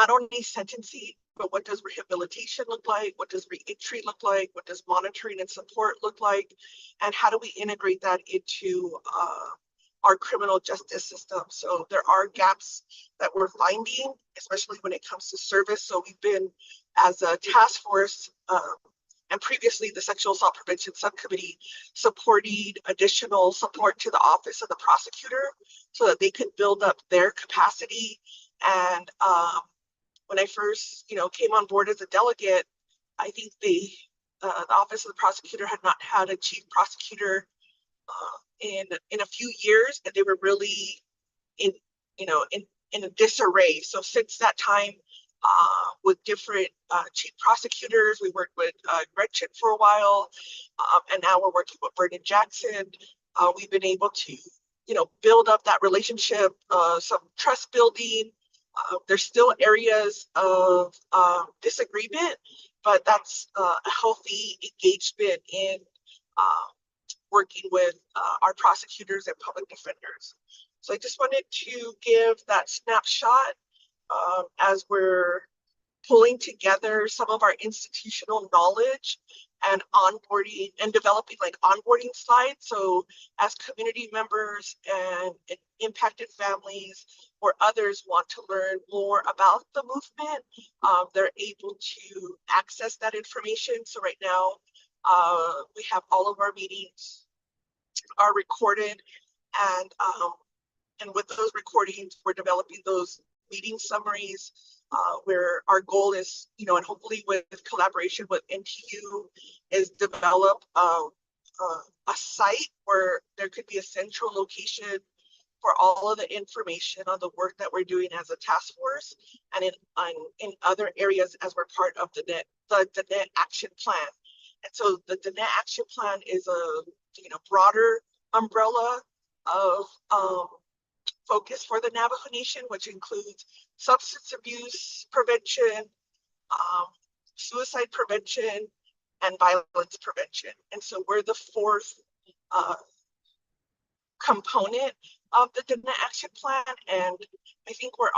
not only sentencing, but what does rehabilitation look like? What does reentry look like? What does monitoring and support look like? And how do we integrate that into our criminal justice system? So there are gaps that we're finding, especially when it comes to service. So we've been, as a task force, and previously the Sexual Assault Prevention Subcommittee, supporting additional support to the Office of the Prosecutor so that they could build up their capacity. And when I first, came on board as a delegate, I think the Office of the Prosecutor had not had a chief prosecutor in a few years, and they were really in a disarray. So since that time, with different chief prosecutors, we worked with Gretchen for a while, and now we're working with Vernon Jackson. We've been able to, build up that relationship, some trust building. There's still areas of disagreement, but that's a healthy engagement in working with our prosecutors and public defenders. So I just wanted to give that snapshot as we're pulling together some of our institutional knowledge and onboarding and developing like onboarding slides. So as community members and impacted families or others want to learn more about the movement, they're able to access that information. So right now, we have all of our meetings are recorded, and with those recordings, we're developing those meeting summaries, where our goal is, and hopefully with collaboration with NTU, is develop a site where there could be a central location for all of the information on the work that we're doing as a task force, and in other areas as we're part of the NET action plan. And so the NET action plan is a broader umbrella of focus for the Navajo Nation, which includes substance abuse prevention, suicide prevention, and violence prevention. And so we're the fourth component of the NET action plan, and I think we're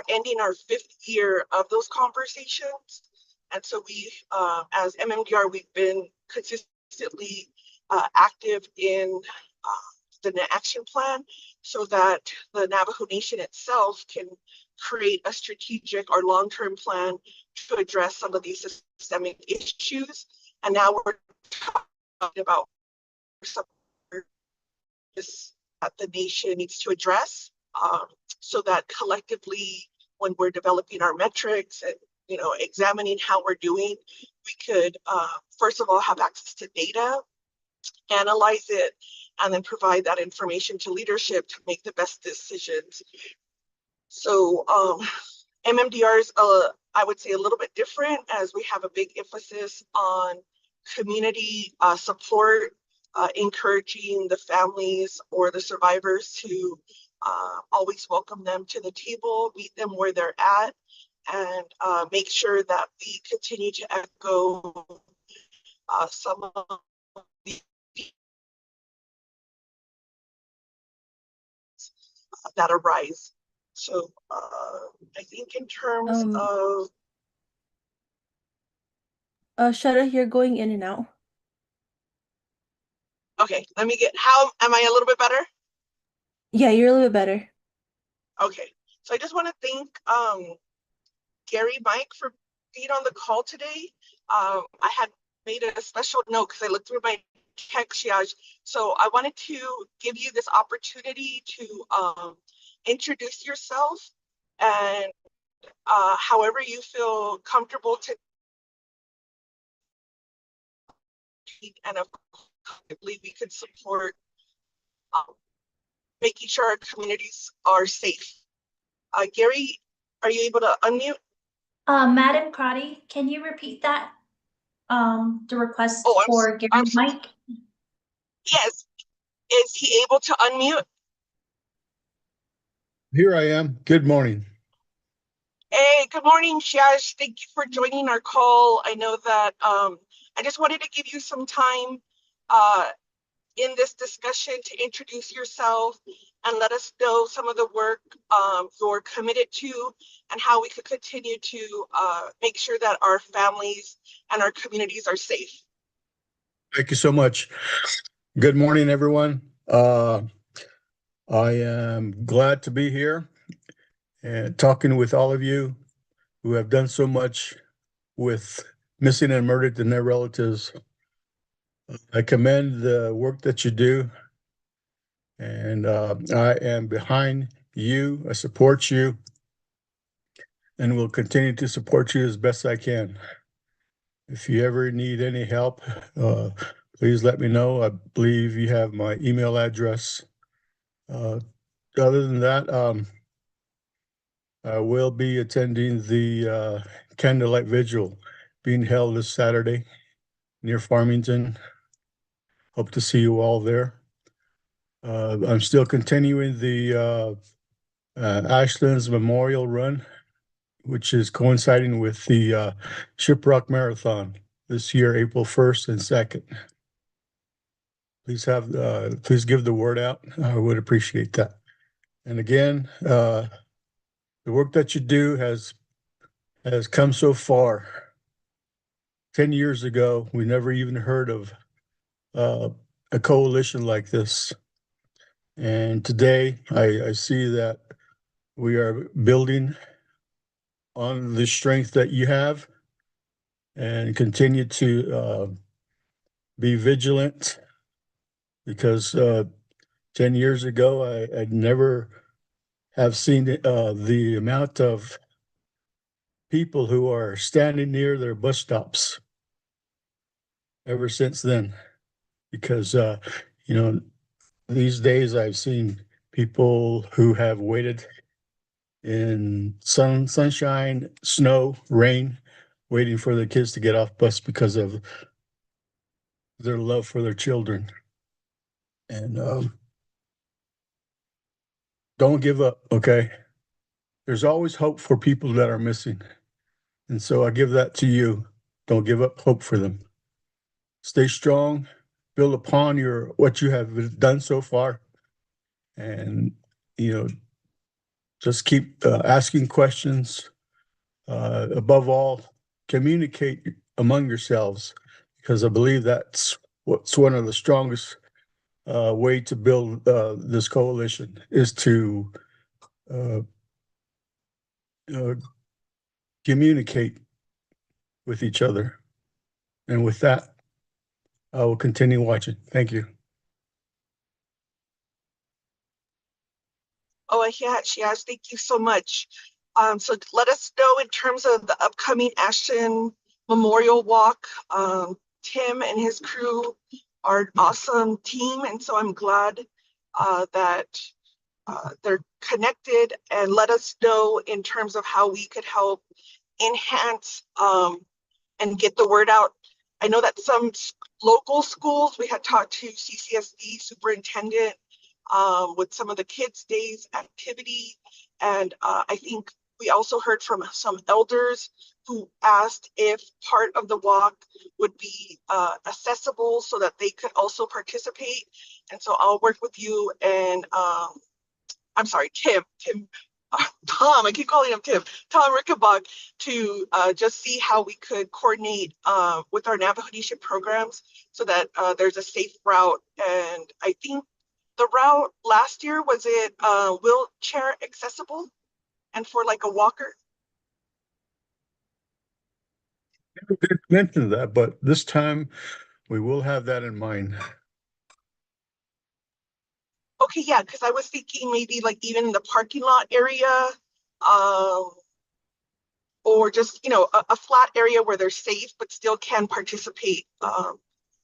ending our 5th year of those conversations. And so we, as MMDR, we've been consistently active in the NET action plan so that the Navajo Nation itself can create a strategic or long-term plan to address some of these systemic issues. And now we're talking about some that the nation needs to address, so that collectively, when we're developing our metrics and examining how we're doing, we could first of all have access to data, analyze it, and then provide that information to leadership to make the best decisions. So MMDR is, I would say, a little bit different, as we have a big emphasis on community support, encouraging the families or the survivors to always welcome them to the table, meet them where they're at, and make sure that we continue to echo some of the that arise. So I think in terms of Shara, you're going in and out. Okay, let me how am I a little bit better? Yeah, you're a little bit better. Okay, so I just want to thank Gary, Mike, for being on the call today. I had made a special note because I looked through my text, so I wanted to give you this opportunity to introduce yourself, and however you feel comfortable to, and of course, we could support making sure our communities are safe. Gary, are you able to unmute? Madam Crotty, can you repeat that? The request for Gary Mike? Yes. Is he able to unmute? Here I am. Good morning. Hey, good morning, Shiaj. Thank you for joining our call. I know that I just wanted to give you some time in this discussion to introduce yourself and let us know some of the work you're committed to and how we could continue to make sure that our families and our communities are safe. Thank you so much. Good morning, everyone. I am glad to be here and talking with all of you who have done so much with missing and murdered and their relatives. I commend the work that you do, and I am behind you. I support you, and will continue to support you as best I can. If you ever need any help, please let me know. I believe you have my email address. Other than that, I will be attending the candlelight vigil being held this Saturday near Farmington. Hope to see you all there. I'm still continuing the Ashland's Memorial Run, which is coinciding with the Shiprock Marathon this year, April 1st and 2nd. Please give the word out. I would appreciate that. And again, the work that you do has come so far. 10 years ago, we never even heard of a coalition like this. And today, I see that we are building on the strength that you have and continue to be vigilant, because 10 years ago, I'd never have seen the amount of people who are standing near their bus stops ever since then. Because, these days I've seen people who have waited in sunshine, snow, rain, waiting for their kids to get off bus because of their love for their children. And don't give up, okay? There's always hope for people that are missing. And so I give that to you. Don't give up hope for them. Stay strong, build upon what you have done so far, and just keep asking questions. Above all, communicate among yourselves, because I believe that's what's one of the strongest way to build this coalition, is to uh, uh, communicate with each other. And with that, I will continue watching. Thank you. Oh, yes, thank you so much. So let us know in terms of the upcoming Ashton Memorial Walk. Tim and his crew are an awesome team, and so I'm glad that they're connected, and let us know in terms of how we could help enhance and get the word out. I know that some local schools, we had talked to CCSD superintendent with some of the kids' days activity. And I think we also heard from some elders who asked if part of the walk would be accessible so that they could also participate. And so I'll work with you and I'm sorry, Tom, I keep calling him Tom Rickenbach, to just see how we could coordinate with our Navajo Nation programs so that there's a safe route. And I think the route last year, was it wheelchair accessible and for like a walker? I did mention that, but this time we will have that in mind. Okay, yeah, because I was thinking maybe like even in the parking lot area, um, or just, a flat area where they're safe but still can participate. I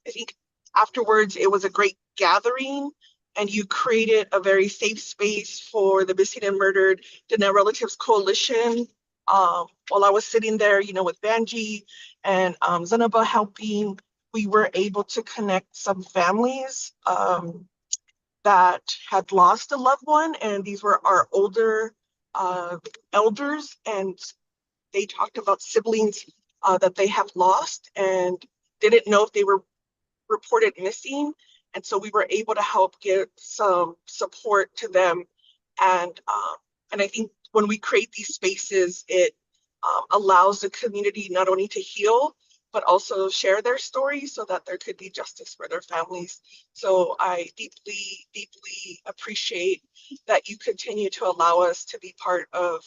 think afterwards it was a great gathering, and you created a very safe space for the Missing and Murdered Diné Relatives Coalition. While I was sitting there, with Vanjie and Zanaba helping, we were able to connect some families that had lost a loved one, and these were our older elders, and they talked about siblings that they have lost and didn't know if they were reported missing. And so we were able to help give some support to them. And I think when we create these spaces, it allows the community not only to heal, but also share their stories so that there could be justice for their families. So I deeply, deeply appreciate that you continue to allow us to be part of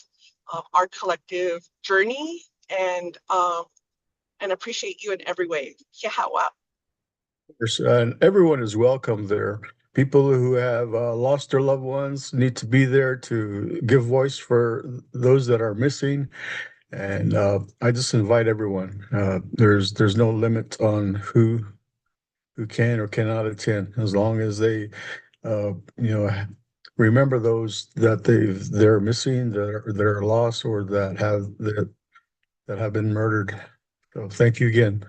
our collective journey, and appreciate you in every way. Yahawa. And everyone is welcome there. People who have lost their loved ones need to be there to give voice for those that are missing. And I just invite everyone. There's no limit on who can or cannot attend, as long as they remember those that they're missing, that are lost, or that have been murdered. So thank you again.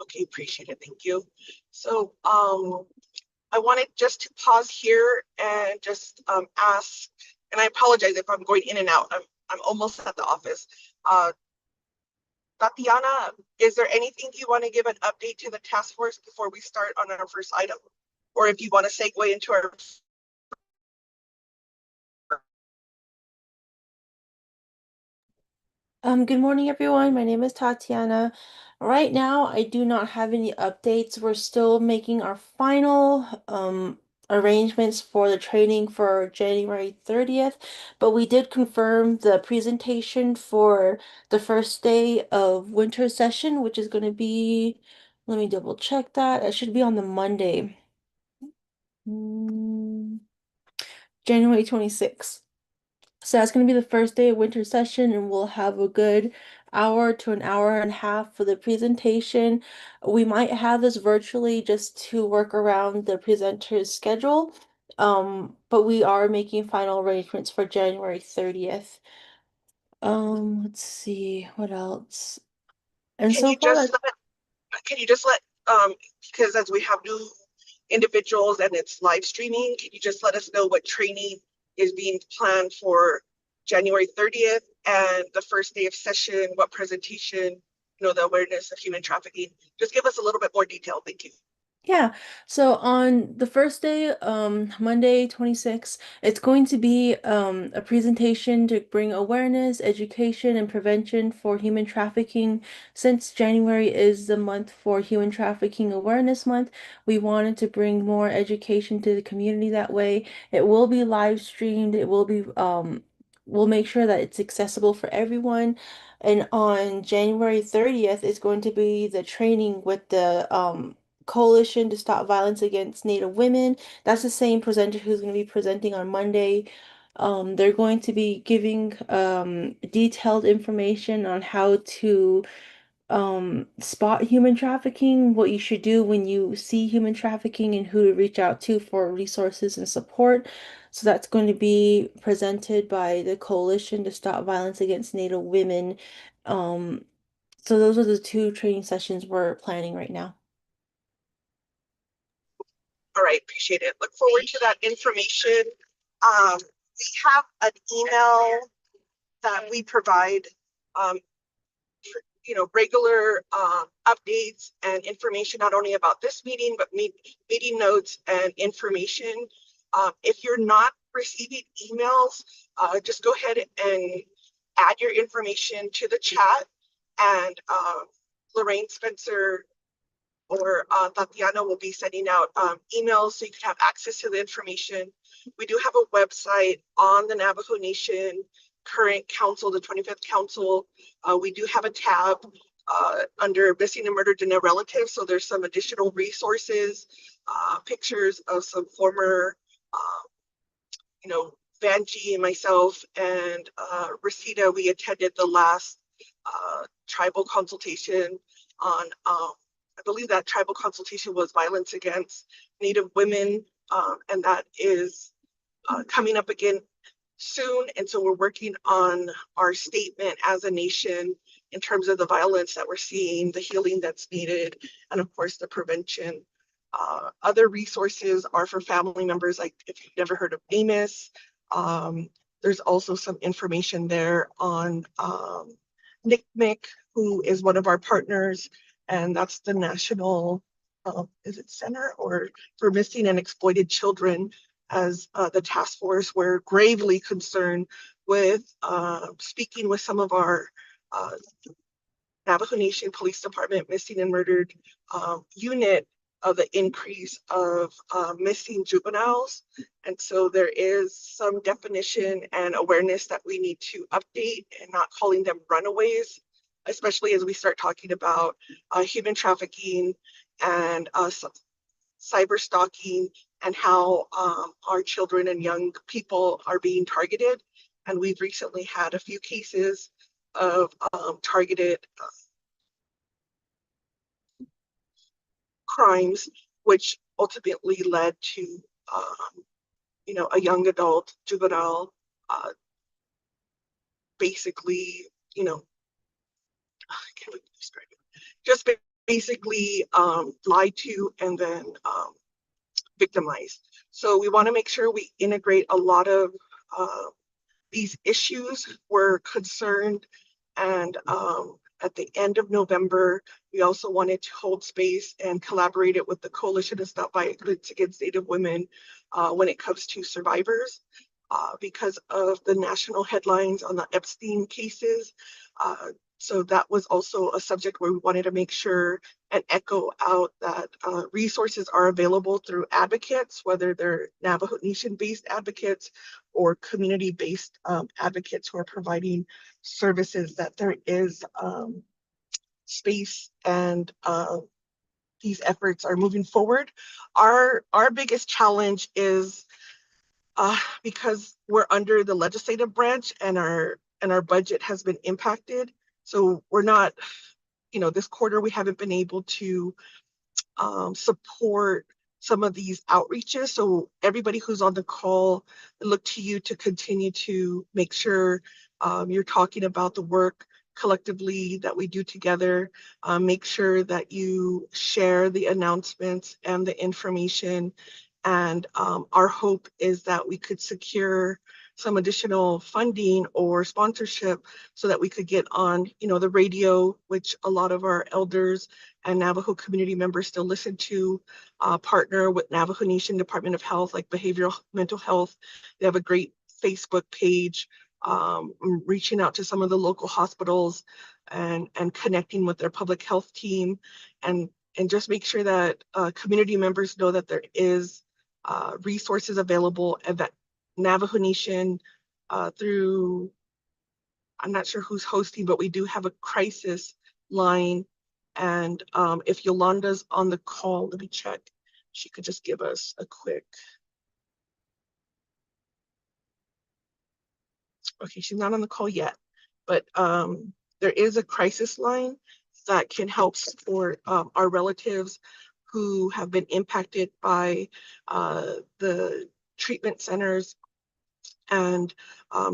Okay, appreciate it. Thank you. So I wanted just to pause here and just ask, and I apologize if I'm going in and out. I'm almost at the office. Tatiana, is there anything you want to give an update to the task force before we start on our first item? Or if you want to segue into our Good morning, everyone. My name is Tatiana. Right now, I do not have any updates. We're still making our final arrangements for the training for January 30th, but we did confirm the presentation for the first day of winter session, which is going to be, let me double check that. It should be on the Monday, Mm, January 26th. So that's going to be the first day of winter session, and we'll have a good hour to an hour and a half for the presentation. We might have this virtually just to work around the presenter's schedule, but we are making final arrangements for January 30th. Let's see what else. And can so you far, just let because as we have new individuals and it's live streaming, can you just let us know what training is being planned for January 30th and the first day of session, what presentation, the awareness of human trafficking? Just give us a little bit more detail. Thank you. yeah, so on the first day, Monday 26th, it's going to be a presentation to bring awareness, education, and prevention for human trafficking. Since January is the month for Human Trafficking Awareness Month, we wanted to bring more education to the community that way. It will be live streamed. We'll make sure that it's accessible for everyone. And on January 30th, it's going to be the training with the Coalition to Stop Violence Against Native Women. That's the same presenter who's going to be presenting on Monday. They're going to be giving detailed information on how to spot human trafficking, what you should do when you see human trafficking, and who to reach out to for resources and support. So that's going to be presented by the Coalition to Stop Violence Against Native Women. So those are the two training sessions we're planning right now. All right, appreciate it. Look forward to that information. We have an email that we provide, regular updates and information, not only about this meeting, but meeting notes and information. If you're not receiving emails, just go ahead and add your information to the chat, and Lorraine Spencer or Tatiana will be sending out emails so you can have access to the information. We do have a website on the Navajo Nation current council, the 25th council. We do have a tab under missing and murdered and their relatives. So there's some additional resources, pictures of some former, Vanjie and myself and Rosita, we attended the last tribal consultation on I believe that tribal consultation was violence against Native women, and that is coming up again soon. And so we're working on our statement as a nation in terms of the violence that we're seeing, the healing that's needed, and of course the prevention. Other resources are for family members, like if you've never heard of AMOS, there's also some information there on NICMIC, who is one of our partners, and that's the National, is it Center or for Missing and Exploited Children, as the task force. We're gravely concerned with speaking with some of our Navajo Nation Police Department missing and murdered unit of the increase of missing juveniles. And so there is some definition and awareness that we need to update, and not calling them runaways, especially as we start talking about human trafficking and cyber stalking, and how our children and young people are being targeted. And we've recently had a few cases of targeted crimes, which ultimately led to, a young adult juvenile, basically, I can't even describe it. Just basically lied to and then victimized. So we want to make sure we integrate a lot of these issues. We're concerned, and at the end of November, we also wanted to hold space and collaborate it with the Coalition to Stop Violence Against Native Women when it comes to survivors, because of the national headlines on the Epstein cases. So that was also a subject where we wanted to make sure and echo out that resources are available through advocates, whether they're Navajo Nation-based advocates or community-based advocates who are providing services, that there is space, and these efforts are moving forward. Our biggest challenge is because we're under the legislative branch, and our budget has been impacted. So we're not, this quarter we haven't been able to support some of these outreaches. So everybody who's on the call, I look to you to continue to make sure you're talking about the work collectively that we do together. Make sure that you share the announcements and the information. And our hope is that we could secure some additional funding or sponsorship so that we could get on, the radio, which a lot of our elders and Navajo community members still listen to, partner with Navajo Nation Department of Health, like behavioral mental health. They have a great Facebook page, reaching out to some of the local hospitals and connecting with their public health team, and just make sure that community members know that there is resources available, and that Navajo Nation through, I'm not sure who's hosting, but we do have a crisis line. And if Yolanda's on the call, let me check. She could just give us a quick. Okay, she's not on the call yet, but there is a crisis line that can help support our relatives who have been impacted by the treatment centers and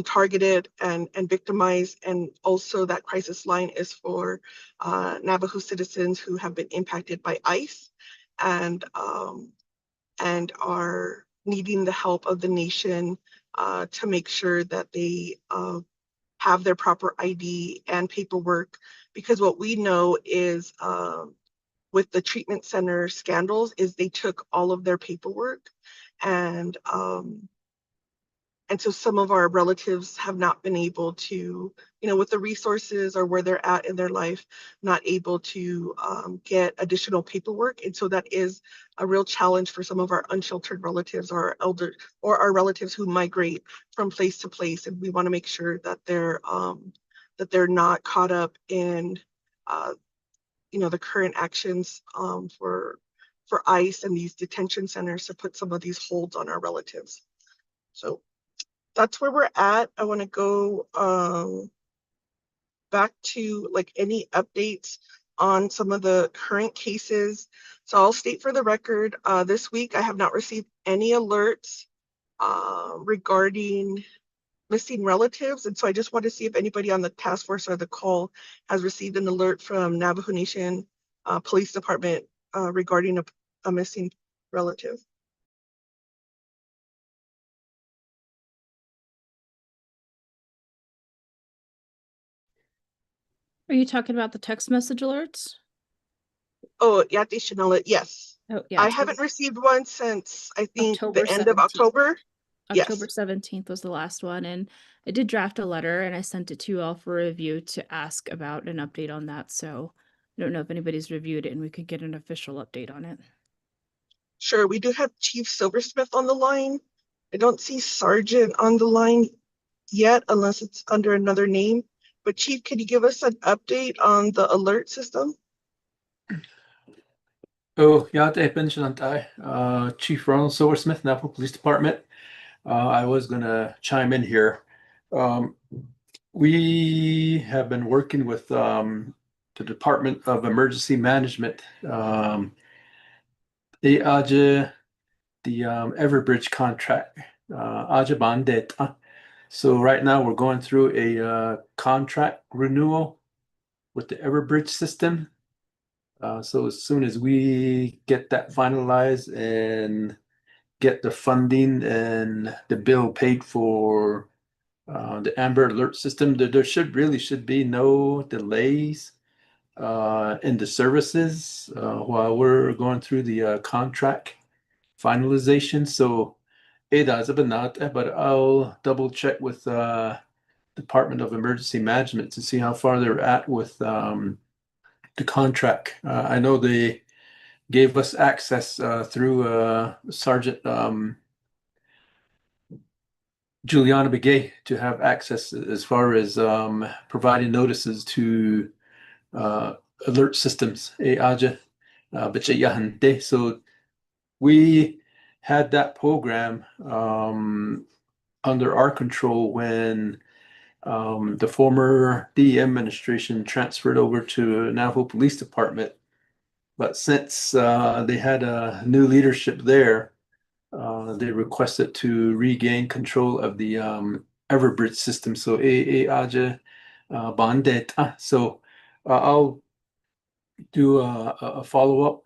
targeted and victimized. And also that crisis line is for Navajo citizens who have been impacted by ICE and are needing the help of the nation to make sure that they have their proper ID and paperwork. Because what we know is with the treatment center scandals is they took all of their paperwork, and so some of our relatives have not been able to, with the resources or where they're at in their life, not able to get additional paperwork. And so that is a real challenge for some of our unsheltered relatives or our elder or our relatives who migrate from place to place. And we want to make sure that they're not caught up in, the current actions for ICE and these detention centers to put some of these holds on our relatives. So that's where we're at. I want to go back to like any updates on some of the current cases. So I'll state for the record, this week I have not received any alerts regarding missing relatives. And so I just want to see if anybody on the task force or the call has received an alert from Navajo Nation Police Department regarding a missing relative. Are you talking about the text message alerts? Oh, yeah, additional, yes. Oh, yeah. I haven't received one since I think October the end of 17th. October. October Yes. 17th was the last one, and I did draft a letter and I sent it to you all for review to ask about an update on that. So I don't know if anybody's reviewed it and we could get an official update on it. Sure, we do have Chief Silversmith on the line. I don't see Sergeant on the line yet, unless it's under another name. But Chief, can you give us an update on the alert system? Oh, ja, det är Benjamin Chief Ronald Silversmith, Napa Police Department. I was going to chime in here. We have been working with the Department of Emergency Management, the Everbridge contract, Bandet. So right now we're going through a contract renewal with the Everbridge system. So as soon as we get that finalized and get the funding and the bill paid for the Amber Alert system, there should be no delays in the services while we're going through the contract finalization. So but I'll double check with Department of Emergency Management to see how far they're at with the contract. I know they gave us access through Sergeant Juliana Begay to have access as far as providing notices to alert systems. So we had that program under our control when the former DEM administration transferred over to Navajo Police Department. But since they had a new leadership there, they requested to regain control of the Everbridge system. So Bandet. So I'll do a follow-up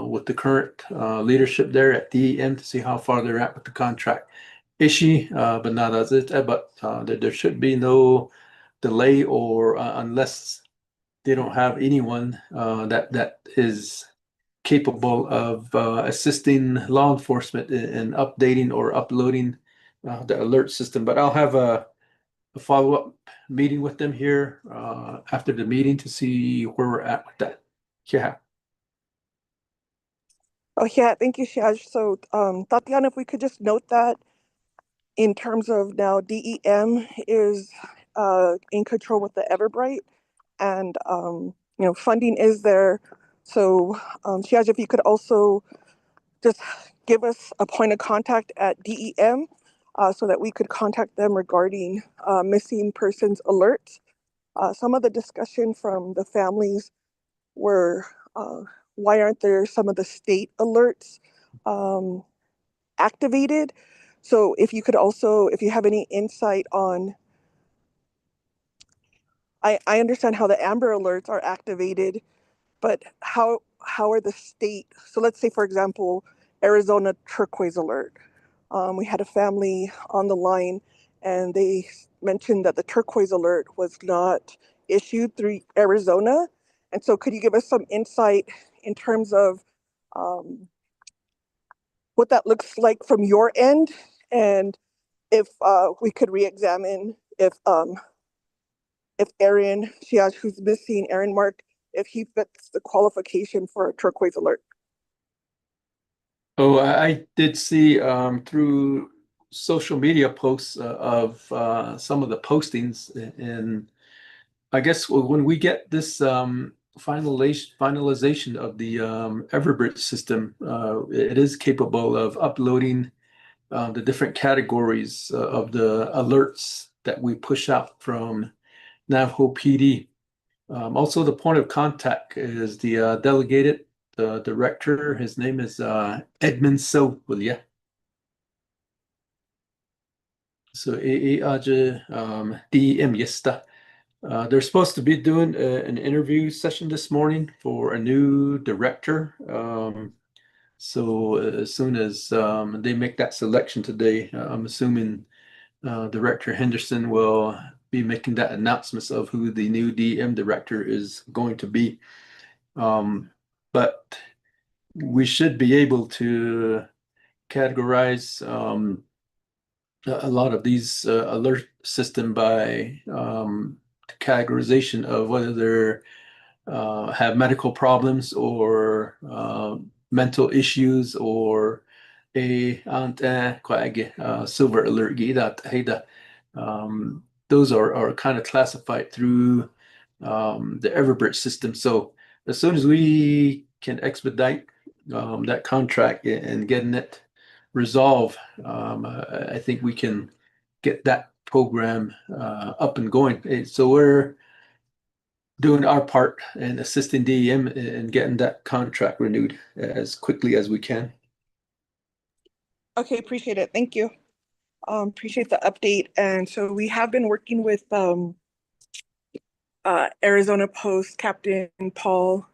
with the current leadership there at DEM to see how far they're at with the contract issue, but not as it, but there should be no delay or unless they don't have anyone that is capable of assisting law enforcement in updating or uploading the alert system. But I'll have a follow-up meeting with them here after the meeting to see where we're at with that. Yeah. Oh, yeah, thank you, Shaj. So, Tatiana, if we could just note that in terms of now DEM is in control with the Everbright, and funding is there. So, Shaj, if you could also just give us a point of contact at DEM so that we could contact them regarding missing persons alerts. Some of the discussion from the families were why aren't there some of the state alerts activated? So if you could also, if you have any insight on, I understand how the Amber alerts are activated, but how are the state, so let's say for example, Arizona turquoise alert. We had a family on the line and they mentioned that the turquoise alert was not issued through Arizona. And so could you give us some insight in terms of what that looks like from your end? And if we could re-examine if Aaron Shiaj, who's missing, Aaron Mark, if he fits the qualification for a turquoise alert. Oh, I did see through social media posts of some of the postings, and I guess when we get this finalization of the Everbridge system, it is capable of uploading the different categories of the alerts that we push out from Navajo PD. Also, the point of contact is the delegated, the director. His name is Edmund Silvia. So, DEM Yesta. They're supposed to be doing an interview session this morning for a new director. So as soon as they make that selection today, I'm assuming Director Henderson will be making that announcements of who the new DM director is going to be. but we should be able to categorize a lot of these alert system by categorization of whether they're have medical problems or mental issues or silver alert those are kind of classified through the Everbridge system. So as soon as we can expedite that contract and getting it resolved, I think we can get that program up and going. So we're doing our part and assisting DEM in getting that contract renewed as quickly as we can. Okay, appreciate it. Thank you. Appreciate the update. And so we have been working with Arizona Post Captain Paul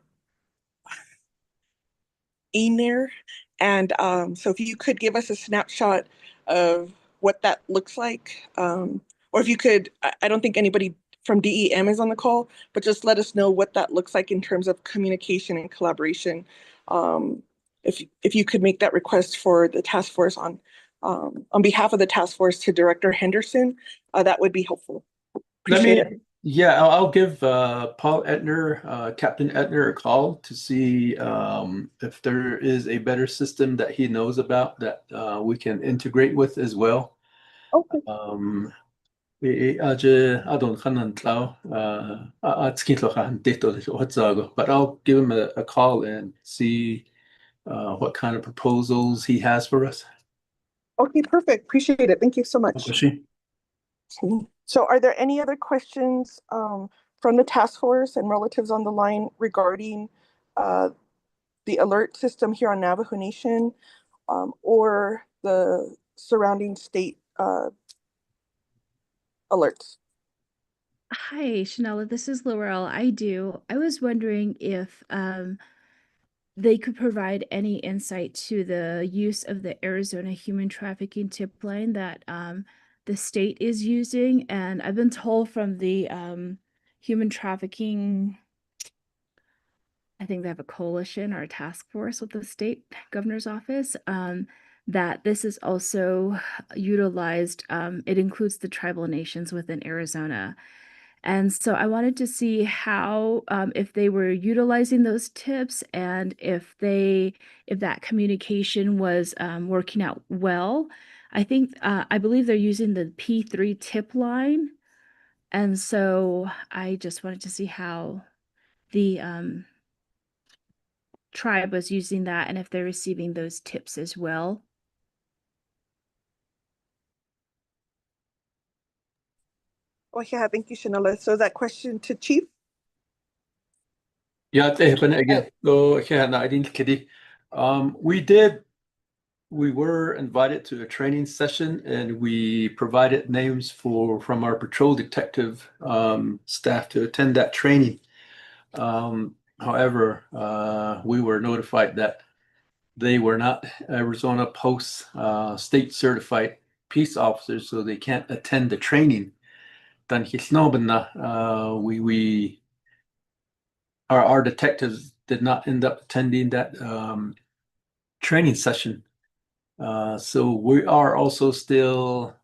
Einer. And so if you could give us a snapshot of what that looks like, or if you could, I don't think anybody from DEM is on the call, but just let us know what that looks like in terms of communication and collaboration. If you could make that request for the task force on behalf of the task force to Director Henderson, that would be helpful. Appreciate it. Yeah, I'll give Paul Etner, Captain Etner, a call to see if there is a better system that he knows about that we can integrate with as well. Okay. But I'll give him a call and see what kind of proposals he has for us. Okay, perfect. Appreciate it. Thank you so much. So are there any other questions from the task force and relatives on the line regarding the alert system here on Navajo Nation or the surrounding state alerts? Hi, Chanela. This is Laurel. I do. I was wondering if they could provide any insight to the use of the Arizona human trafficking tip line that the state is using. And I've been told from the human trafficking, I think they have a coalition or a task force with the state governor's office, that this is also utilized. It includes the tribal nations within Arizona. And so I wanted to see how, if they were utilizing those tips and if that communication was working out well. I believe they're using the P3 tip line. And so I just wanted to see how the tribe was using that and if they're receiving those tips as well. Oh yeah, thank you, Chanela. So that question to Chief? Yeah, again. So we were invited to a training session and we provided names from our patrol detective staff to attend that training. However, we were notified that they were not Arizona Post state certified peace officers, so they can't attend the training. Our detectives did not end up attending that training session. So we are also still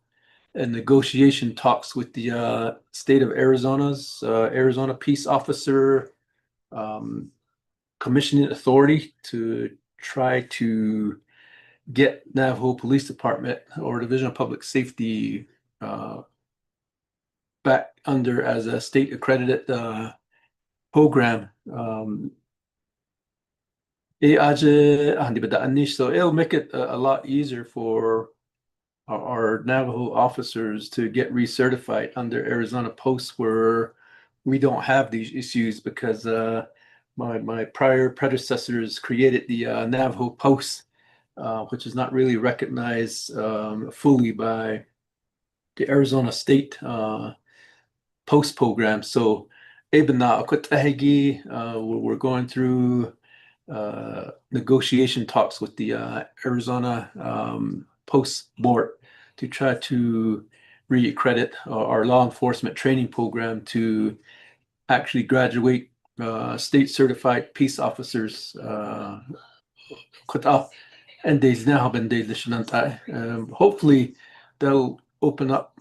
in negotiation talks with the state of Arizona's Arizona Peace Officer Commissioning Authority to try to get Navajo Police Department or Division of Public Safety back under as a state accredited program. So it'll make it a lot easier for our Navajo officers to get recertified under Arizona Post, where we don't have these issues because my prior predecessors created the Navajo Post, which is not really recognized fully by the Arizona State Post program. So we're going through negotiation talks with the Arizona Post Board to try to re-accredit our law enforcement training program to actually graduate state certified peace officers. And days now been days hopefully they'll open up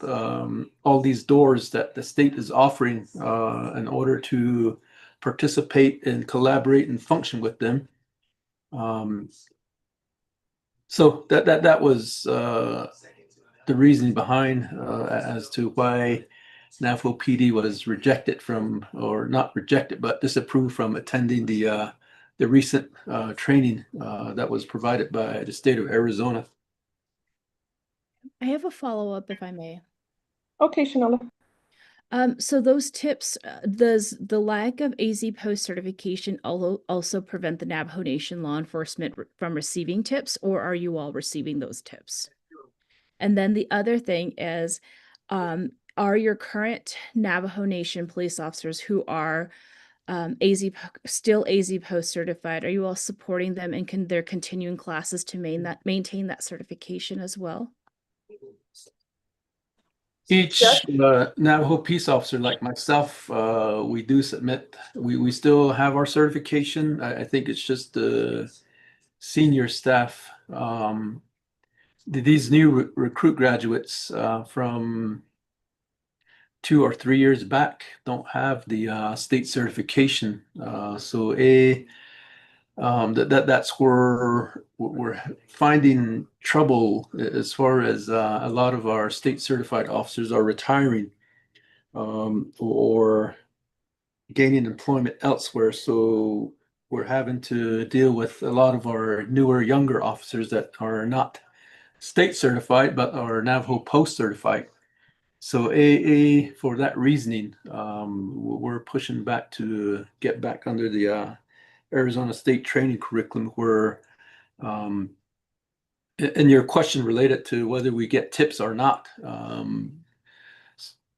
all these doors that the state is offering in order to participate and collaborate and function with them. So that was the reasoning behind as to why Navajo PD was rejected from, or not rejected, but disapproved from attending the recent training that was provided by the state of Arizona. I have a follow-up, if I may. Okay, Shanola. So those tips, does the lack of AZ Post certification also prevent the Navajo Nation law enforcement from receiving tips, or are you all receiving those tips? And then the other thing is, are your current Navajo Nation police officers who are still AZ Post certified, are you all supporting them and they're continuing classes to maintain that certification as well? Each Navajo peace officer, like myself, we do submit. We still have our certification. I think it's just the senior staff. These new recruit graduates from 2 or 3 years back don't have the state certification. So that's where we're finding trouble as far as a lot of our state certified officers are retiring or gaining employment elsewhere. So we're having to deal with a lot of our newer, younger officers that are not state certified but are Navajo Post certified. So for that reasoning, we're pushing back to get back under the Arizona State training curriculum where, and your question related to whether we get tips or not,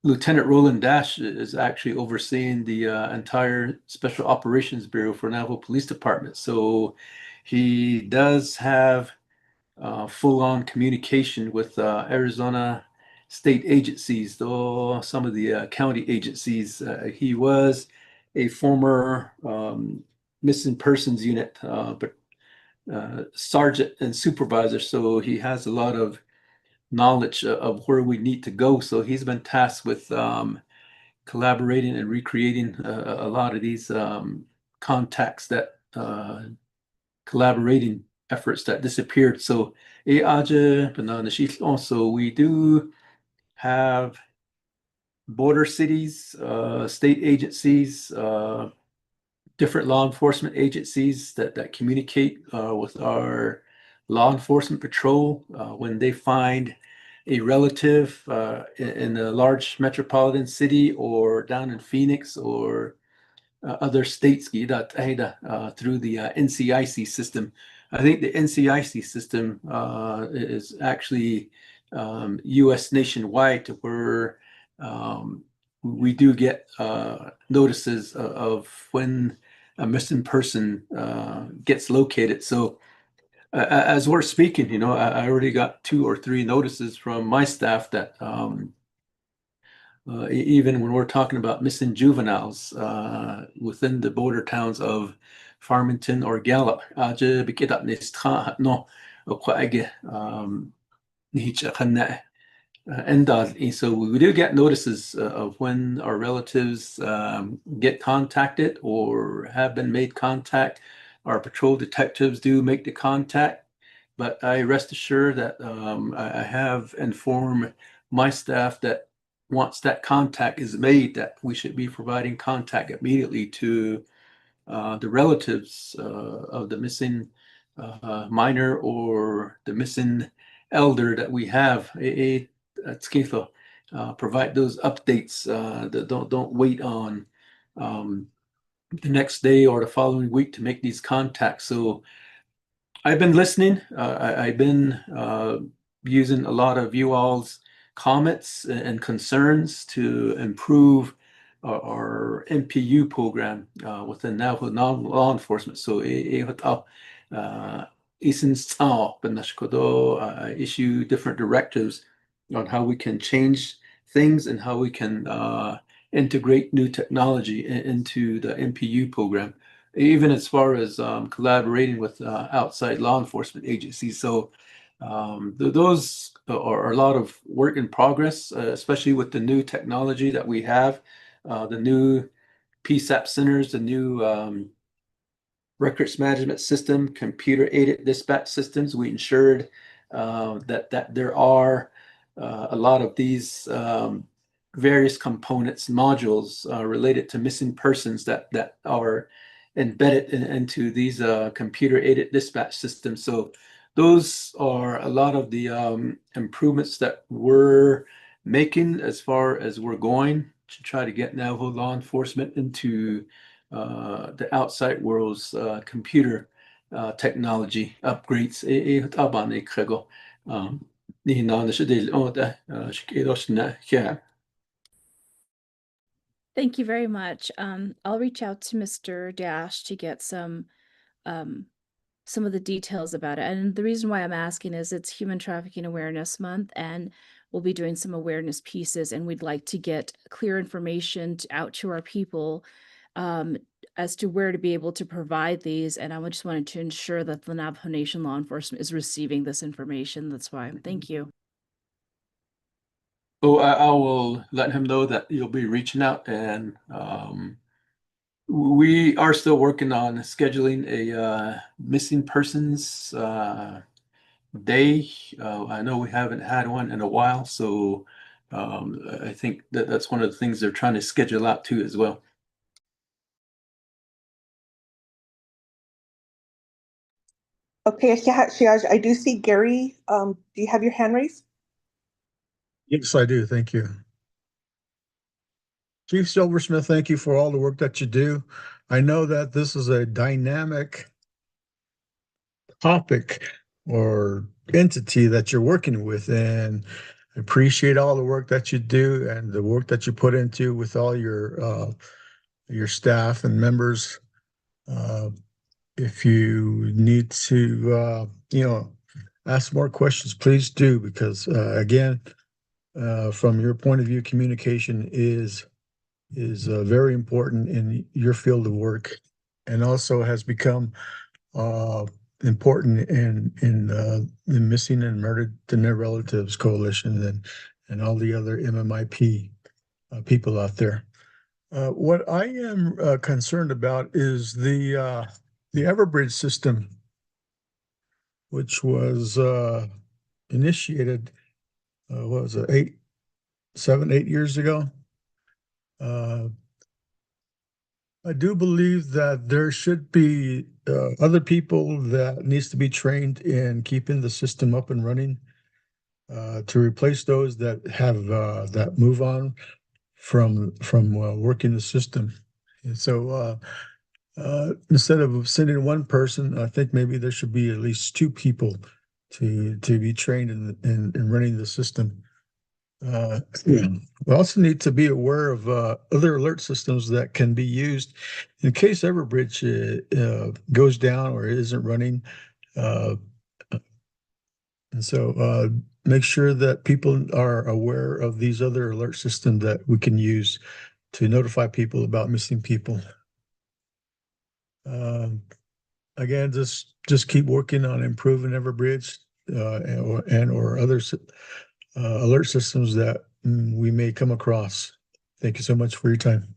Lieutenant Roland Dash is actually overseeing the entire Special Operations Bureau for Navajo Police Department. So he does have full-on communication with Arizona state agencies, though some of the county agencies. He was a former missing persons unit, but sergeant and supervisor, so he has a lot of knowledge of where we need to go. So he's been tasked with collaborating and recreating a lot of these contacts that collaborating efforts that disappeared. So also we do have border cities, state agencies, different law enforcement agencies that communicate with our law enforcement patrol when they find a relative in a large metropolitan city or down in Phoenix or other states through the NCIC system. I think the NCIC system is actually US nationwide, to where we do get notices of when a missing person gets located. So as we're speaking, I already got 2 or 3 notices from my staff that even when we're talking about missing juveniles within the border towns of Farmington or Gallup, and so we do get notices of when our relatives get contacted or have been made contact. Our patrol detectives do make the contact, but I rest assured that I have informed my staff that once that contact is made, that we should be providing contact immediately to the relatives of the missing minor or the missing elder that we have. Provide those updates. That don't wait on the next day or the following week to make these contacts. So I've been listening. I've been using a lot of you all's comments and concerns to improve our NPU program within Navajo law enforcement. So issue different directives on how we can change things and how we can integrate new technology into the MPU program, even as far as collaborating with outside law enforcement agencies. So those are a lot of work in progress, especially with the new technology that we have, the new PSAP centers, the new records management system, computer aided dispatch systems. We ensured that there are a lot of these various components, modules related to missing persons that are embedded into these computer aided dispatch systems. So those are a lot of the improvements that we're making as far as we're going to try to get Navajo law enforcement into the outside world's computer technology upgrades. طبعا يخلقوا نحن نشدي الأوضة شكيروشنا yeah. Thank you very much. I'll reach out to Mr. Dash to get some of the details about it. And the reason why I'm asking is it's Human Trafficking Awareness Month, and we'll be doing some awareness pieces, and we'd like to get clear information out to our people as to where to be able to provide these. And I just wanted to ensure that the Navajo Nation law enforcement is receiving this information. That's why. Thank you. Oh, I will let him know that you'll be reaching out, and we are still working on scheduling a missing persons day. I know we haven't had one in a while, so I think that's one of the things they're trying to schedule out too as well. Okay, Shiaj, I do see Gary. Do you have your hand raised? Yes, I do. Thank you. Chief Silversmith, thank you for all the work that you do. I know that this is a dynamic topic or entity that you're working with, and I appreciate all the work that you do and the work that you put into with all your staff and members. If you need to, ask more questions, please do, because again, from your point of view, communication is very important in your field of work, and also has become important in the Missing and Murdered to Their Relatives Coalition and all the other MMIP people out there. What I am concerned about is the Everbridge system, which was initiated, what was it, 8 years ago. I do believe that there should be other people that needs to be trained in keeping the system up and running to replace those that have that move on from working the system. And so instead of sending one person, I think maybe there should be at least two people to be trained in running the system. We also need to be aware of other alert systems that can be used in case Everbridge goes down or isn't running. And so make sure that people are aware of these other alert systems that we can use to notify people about missing people. Again, just keep working on improving Everbridge or other alert systems that we may come across. Thank you so much for your time.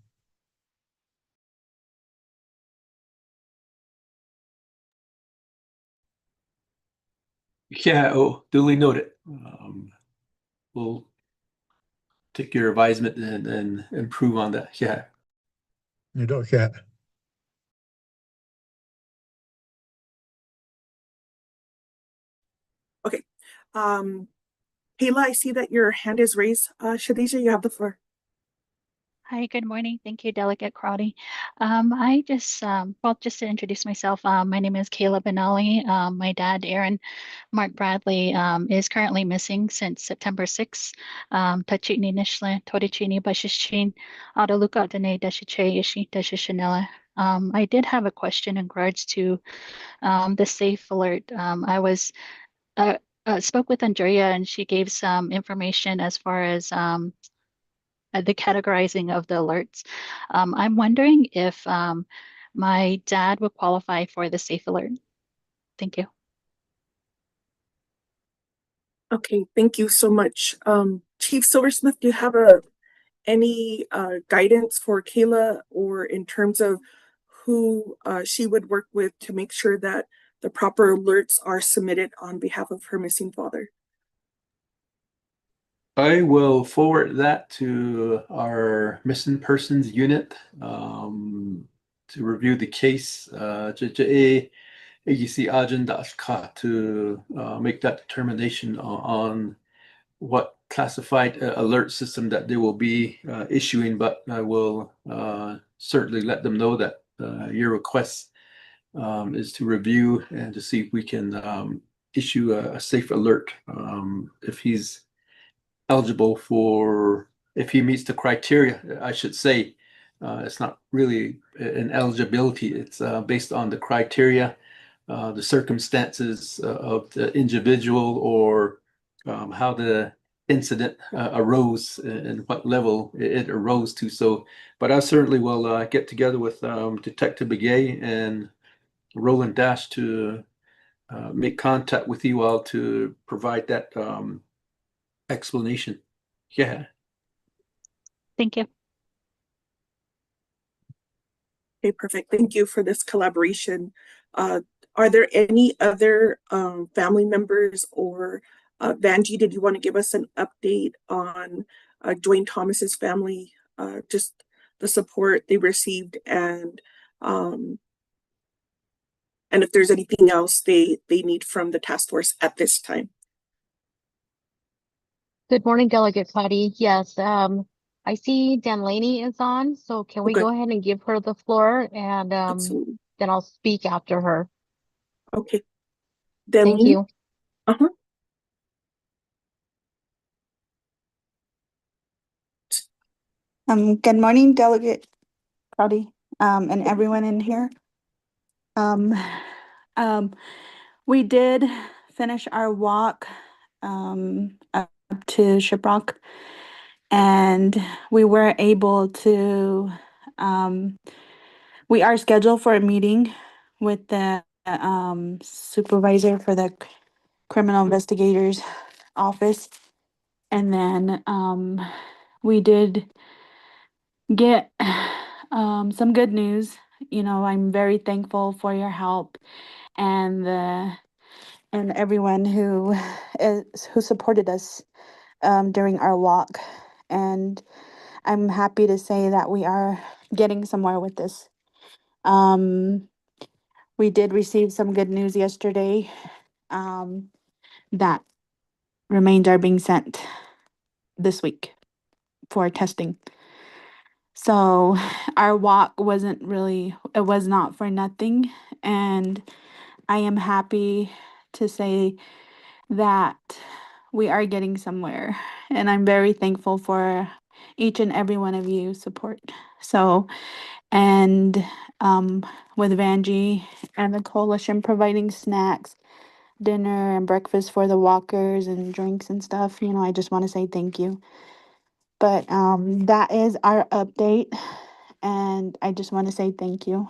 Yeah, oh, duly noted. We'll take your advisement and improve on that. Yeah. You don't cat. Okay. Kayla, I see that your hand is raised. Shadisha, you have the floor. Hi, good morning. Thank you, Delegate Crowdy. Just to introduce myself, my name is Kayla Benali. My dad, Aaron Mark Bradley, is currently missing since September 6th. Tachini Nishle, Torichini Bashichin, Adaluka Dene Dashiche Ishi Dashishanella. I did have a question in regards to the safe alert. I spoke with Andrea and she gave some information as far as the categorizing of the alerts. I'm wondering if my dad would qualify for the safe alert. Thank you. Okay, thank you so much. Chief Silversmith, do you have any guidance for Kayla, or in terms of who she would work with to make sure that the proper alerts are submitted on behalf of her missing father? I will forward that to our missing persons unit to review the case. AGC Ajin to make that determination on what classified alert system that they will be issuing, but I will certainly let them know that your request is to review and to see if we can issue a safe alert if he's eligible for, if he meets the criteria, I should say. It's not really an eligibility. It's based on the criteria, the circumstances of the individual, or how the incident arose and what level it arose to. So, but I certainly will get together with Detective Begay and Roland Dash to make contact with you all to provide that explanation. Yeah. Thank you. Okay, perfect. Thank you for this collaboration. Are there any other family members, or Vanjie, did you want to give us an update on Dwayne Thomas's family, just the support they received, and if there's anything else they need from the task force at this time? Good morning, Delegate Patty. Yes, I see Dan Laney is on, so can we go ahead and give her the floor, and Absolutely. then I'll speak after her. Okay. Dan Thank Laney? you. Uh-huh. Good morning, Delegate Crowdy, and everyone in here. Um, we did finish our walk up to Shiprock, and we were able to we are scheduled for a meeting with the supervisor for the criminal investigators office, and then we did get some good news. You know, I'm very thankful for your help and everyone who supported us during our walk. And I'm happy to say that we are getting somewhere with this. We did receive some good news yesterday that remains are being sent this week for testing. So our walk it was not for nothing. And I am happy to say that we are getting somewhere. And I'm very thankful for each and every one of you support. So, and with Vanjie and the coalition providing snacks, dinner and breakfast for the walkers and drinks and stuff, you know, I just want to say thank you. But that is our update, and I just want to say thank you.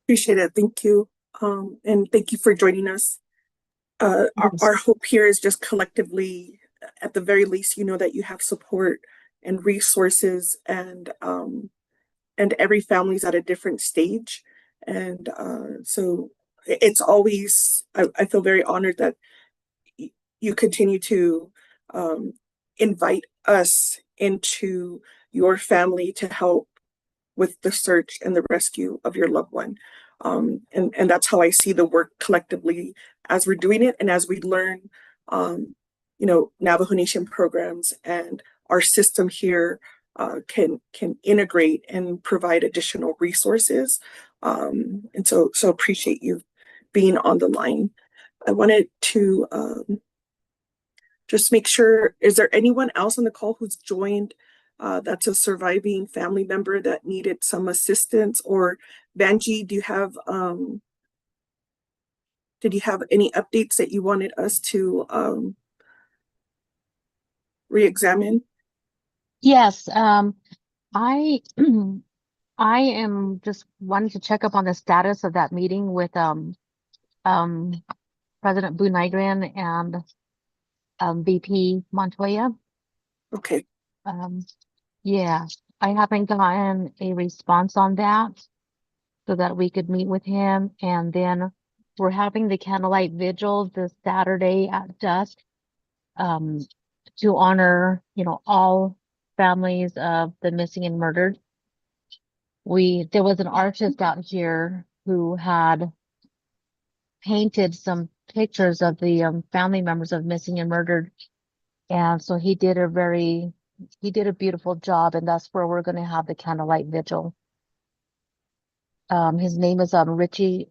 Appreciate it. Thank you. And thank you for joining us. Our hope here is just collectively, at the very least, you know, that you have support and resources, and every family's at a different stage. And so it's always, I feel very honored that you continue to invite us into your family to help with the search and the rescue of your loved one. And that's how I see the work collectively as we're doing it, and as we learn, you know, Navajo Nation programs and our system here can integrate and provide additional resources. And so appreciate you being on the line. I wanted to just make sure, is there anyone else on the call who's joined that's a surviving family member that needed some assistance? Or Vanjie, did you have any updates that you wanted us to re-examine? Yes, I I am just wanting to check up on the status of that meeting with President Boo Nygren and VP Montoya. Okay. Yeah, I haven't gotten a response on that so that we could meet with him. And then we're having the candlelight vigil this Saturday at dusk to honor, all families of the missing and murdered. There was an artist out here who had painted some pictures of the family members of missing and murdered. And so he did a beautiful job, and that's where we're going to have the candlelight vigil. His name is Richie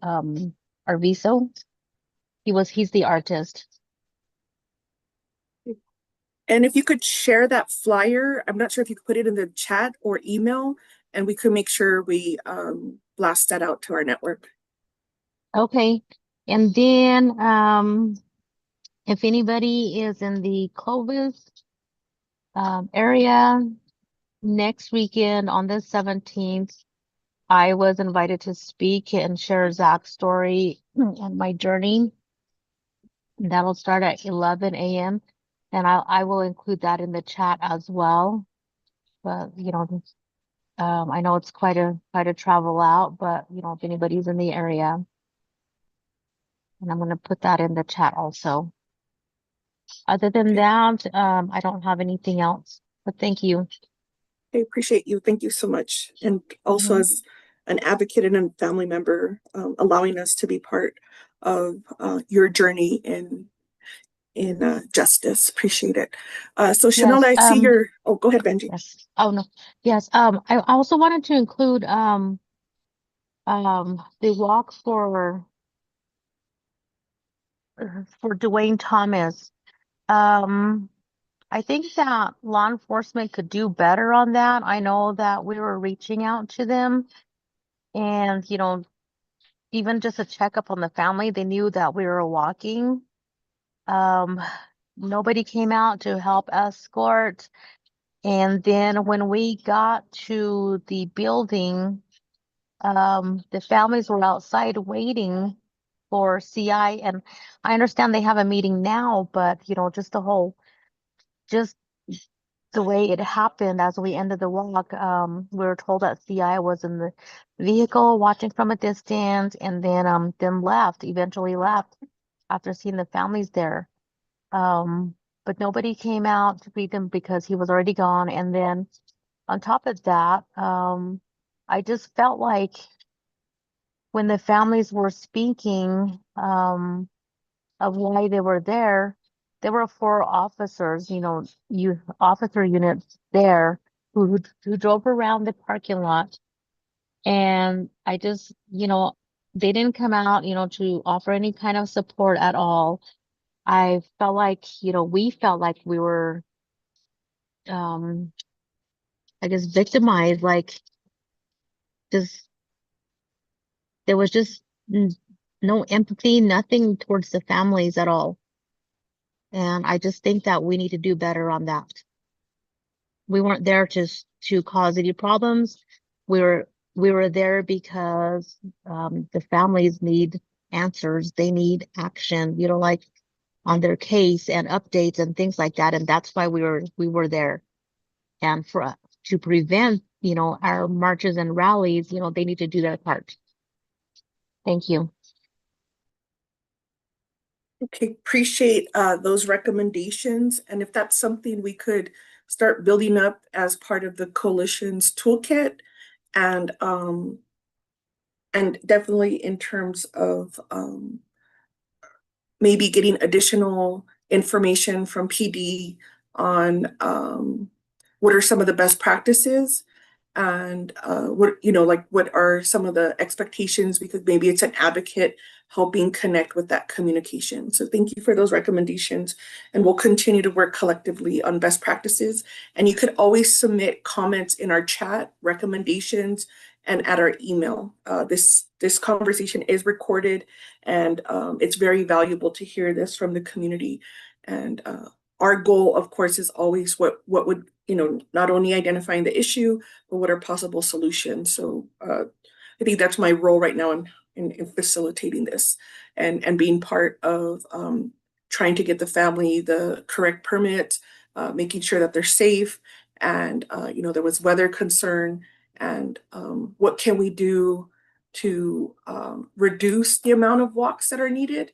Arviso. He's the artist. And if you could share that flyer, I'm not sure if you could put it in the chat or email, and we could make sure we blast that out to our network. Okay. And then if anybody is in the Clovis area, next weekend on the 17th, I was invited to speak and share Zach's story and my journey. That'll start at 11 a.m. And I will include that in the chat as well. But I know it's quite a travel out, but if anybody's in the area, and I'm going to put that in the chat also. Other than that, I don't have anything else, but thank you. I appreciate you. Thank you so much. And also as an advocate and a family member, allowing us to be part of your journey in justice. Appreciate it. So Chanel, Yes, I see your, go ahead, Benji. Yes. Oh, no. Yes. I also wanted to include the walk for Dwayne Thomas. I think that law enforcement could do better on that. I know that we were reaching out to them, and even just a checkup on the family, they knew that we were walking. Nobody came out to help escort. And then when we got to the building, the families were outside waiting for CI. And I understand they have a meeting now, but just the way it happened as we ended the walk, we were told that CI was in the vehicle watching from a distance, and then eventually left after seeing the families there. But nobody came out to greet him because he was already gone. And then on top of that, I just felt like when the families were speaking of why they were there were 4 officers, officer units there who drove around the parking lot. And I just, they didn't come out, to offer any kind of support at all. I felt like, we felt like we were, I guess, victimized, like just, there was just no empathy, nothing towards the families at all. And I just think that we need to do better on that. We weren't there to cause any problems. We were there because the families need answers. They need action, like on their case and updates and things like that. And that's why we were there. And to prevent, our marches and rallies, they need to do their part. Thank you. Okay, appreciate those recommendations. And if that's something we could start building up as part of the coalition's toolkit, and definitely in terms of maybe getting additional information from PD on what are some of the best practices, and what are some of the expectations, because maybe it's an advocate helping connect with that communication. So thank you for those recommendations, and we'll continue to work collectively on best practices. And you could always submit comments in our chat, recommendations, and at our email. This conversation is recorded, and it's very valuable to hear this from the community. And our goal, of course, is always what would, not only identifying the issue, but what are possible solutions. So I think that's my role right now in facilitating this and being part of trying to get the family the correct permit, making sure that they're safe. And, there was weather concern, and what can we do to reduce the amount of walks that are needed?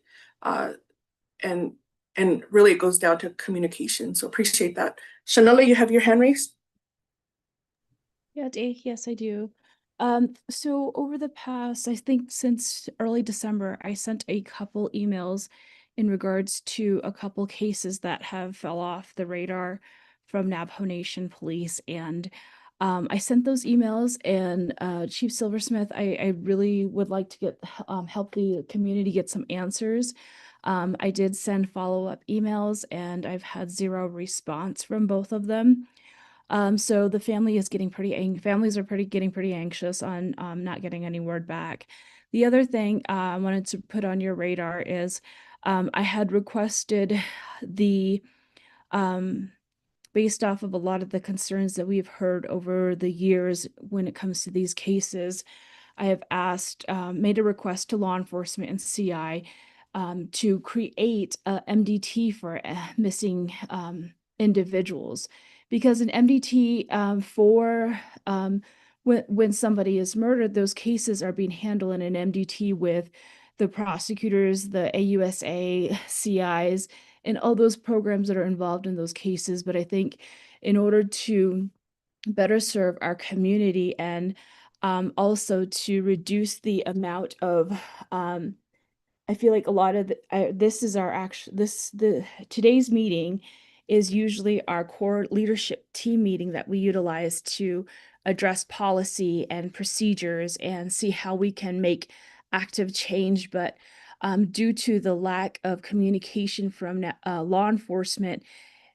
And really it goes down to communication. So appreciate that. Shanella, you have your hand raised? Yeah, Dave, yes, I do. So over the past, I think since early December, I sent a couple emails in regards to a couple cases that have fell off the radar from Navajo Nation Police. And I sent those emails, and Chief Silversmith, I really would like to get help the community get some answers. I did send follow-up emails, and I've had zero response from both of them. So the family is getting families are getting pretty anxious on not getting any word back. The other thing I wanted to put on your radar is I had requested the based off of a lot of the concerns that we've heard over the years when it comes to these cases, I have made a request to law enforcement and CI to create a MDT for missing individuals, because an MDT when somebody is murdered, those cases are being handled in an MDT with the prosecutors, the AUSA, CIs, and all those programs that are involved in those cases. But I think in order to better serve our community and also to reduce the amount of I feel like a lot of this is our today's meeting is usually our core leadership team meeting that we utilize to address policy and procedures and see how we can make active change. But due to the lack of communication from law enforcement,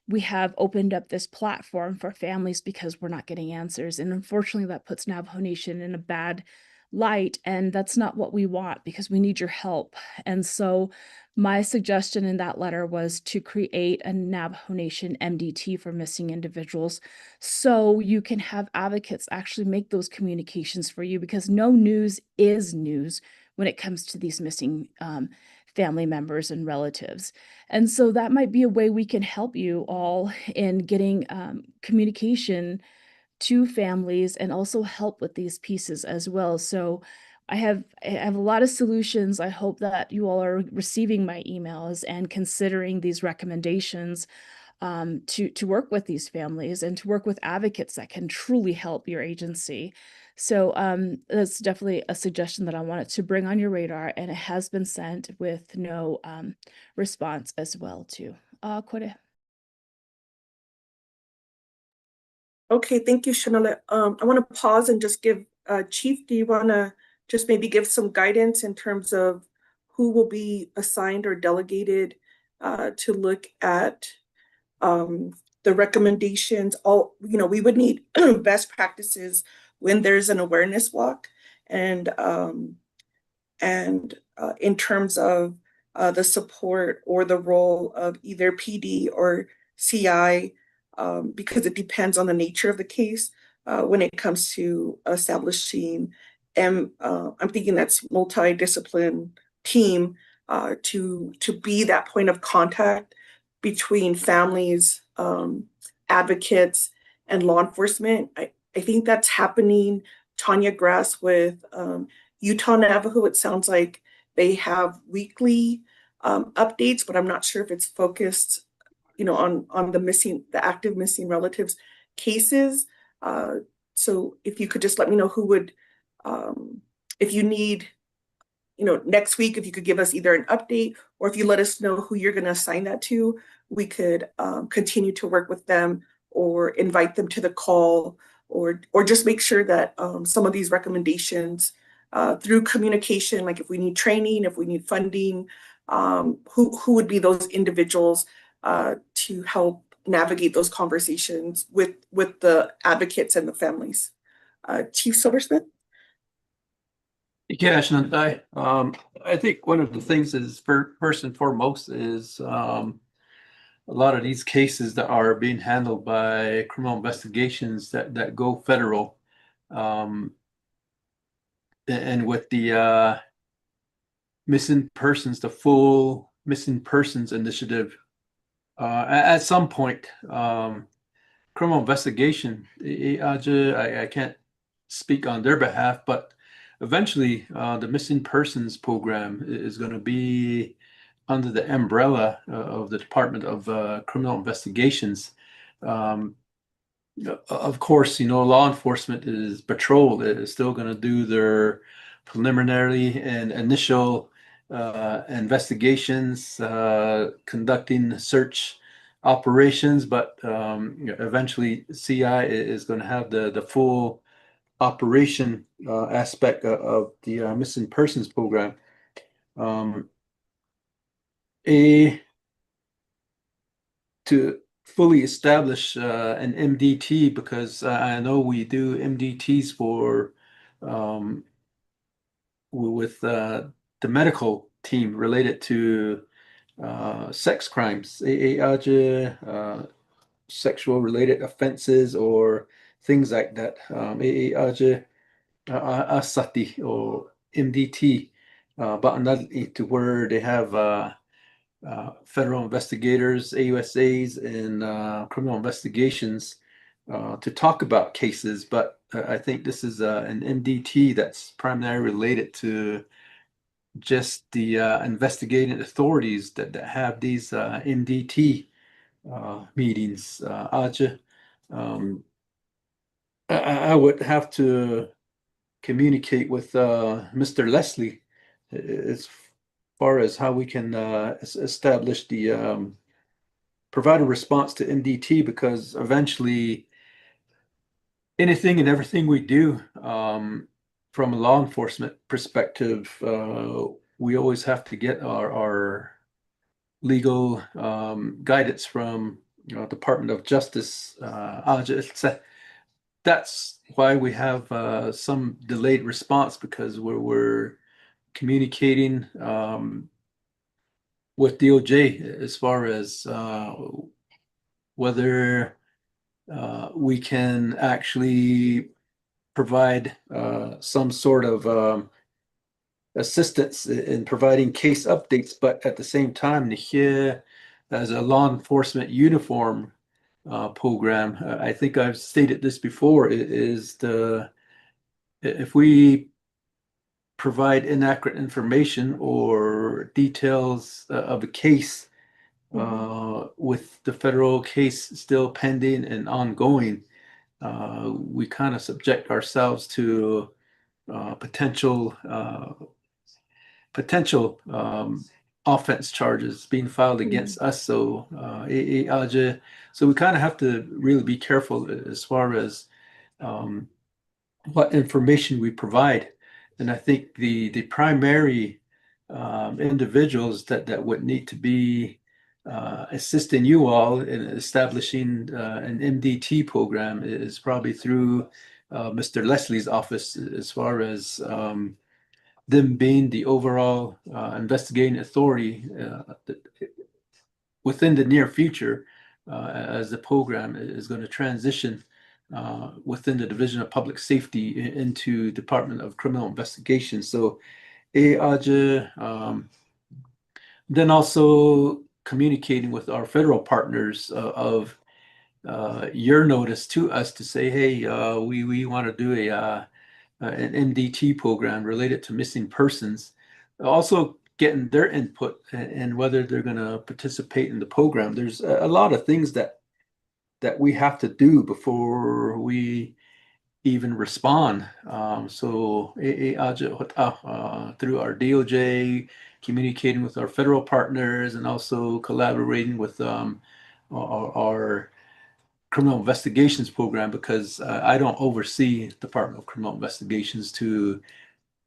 we have opened up this platform for families because we're not getting answers. And unfortunately, that puts Navajo Nation in a bad light. And that's not what we want, because we need your help. And so my suggestion in that letter was to create a Navajo Nation MDT for missing individuals, so you can have advocates actually make those communications for you, because no news is news when it comes to these missing family members and relatives. And so that might be a way we can help you all in getting communication to families and also help with these pieces as well. So I have a lot of solutions. I hope that you all are receiving my emails and considering these recommendations to work with these families and to work with advocates that can truly help your agency. So that's definitely a suggestion that I wanted to bring on your radar, and it has been sent with no response as well too. Kore. Okay, thank you, Shanella. I want to pause and just give Chief, do you want to just maybe give some guidance in terms of who will be assigned or delegated to look at the recommendations? We would need best practices when there's an awareness walk, and in terms of the support or the role of either PD or CI, because it depends on the nature of the case when it comes to establishing I'm thinking that's multidiscipline team to be that point of contact between families, advocates, and law enforcement. I think that's happening. Tanya Grass with Utah Navajo, it sounds like they have weekly updates, but I'm not sure if it's focused, on the active missing relatives cases. So if you could just let me know who would, if you need, next week, if you could give us either an update, or if you let us know who you're going to assign that to, we could continue to work with them or invite them to the call, or just make sure that some of these recommendations through communication, like if we need training, if we need funding, who would be those individuals to help navigate those conversations with the advocates and the families. Chief Silversmith? Yeah, Shannon, I think one of the things is first and foremost is a lot of these cases that are being handled by criminal investigations that go federal, and with the missing persons, the full missing persons initiative, at some point, criminal investigation, I can't speak on their behalf, but eventually the missing persons program is going to be under the umbrella of the Department of Criminal Investigations. Of course, law enforcement patrol is still going to do their preliminary and initial investigations, conducting search operations, but eventually CI is going to have the full operation aspect of the missing persons program. To fully establish an MDT, because I know we do MDTs for with the medical team related to sex crimes, sexual related offenses or things like that. Asati or MDT, but not to where they have federal investigators, AUSAs, and criminal investigations to talk about cases. But I think this is an MDT that's primarily related to just the investigating authorities that have these MDT meetings. I would have to communicate with Mr. Leslie as far as how we can establish the provide a response to MDT, because eventually anything and everything we do from a law enforcement perspective, we always have to get our legal guidance from Department of Justice. That's why we have some delayed response, because we're communicating with DOJ as far as whether we can actually provide some sort of assistance in providing case updates, but at the same time, here as a law enforcement uniform program, I think I've stated this before, is if we provide inaccurate information or details of a case with the federal case still pending and ongoing, we kind of subject ourselves to potential offense charges being filed against us. So so we kind of have to really be careful as far as what information we provide. And I think the primary individuals that would need to be assisting you all in establishing an MDT program is probably through Mr. Leslie's office, as far as them being the overall investigating authority within the near future, as the program is going to transition within the Division of Public Safety into Department of Criminal Investigation. So, then also communicating with our federal partners of your notice to us to say, hey, we want to do an MDT program related to missing persons. Also getting their input and whether they're going to participate in the program. There's a lot of things that we have to do before we even respond. So through our DOJ, communicating with our federal partners, and also collaborating with our criminal investigations program, because I don't oversee Department of Criminal Investigations to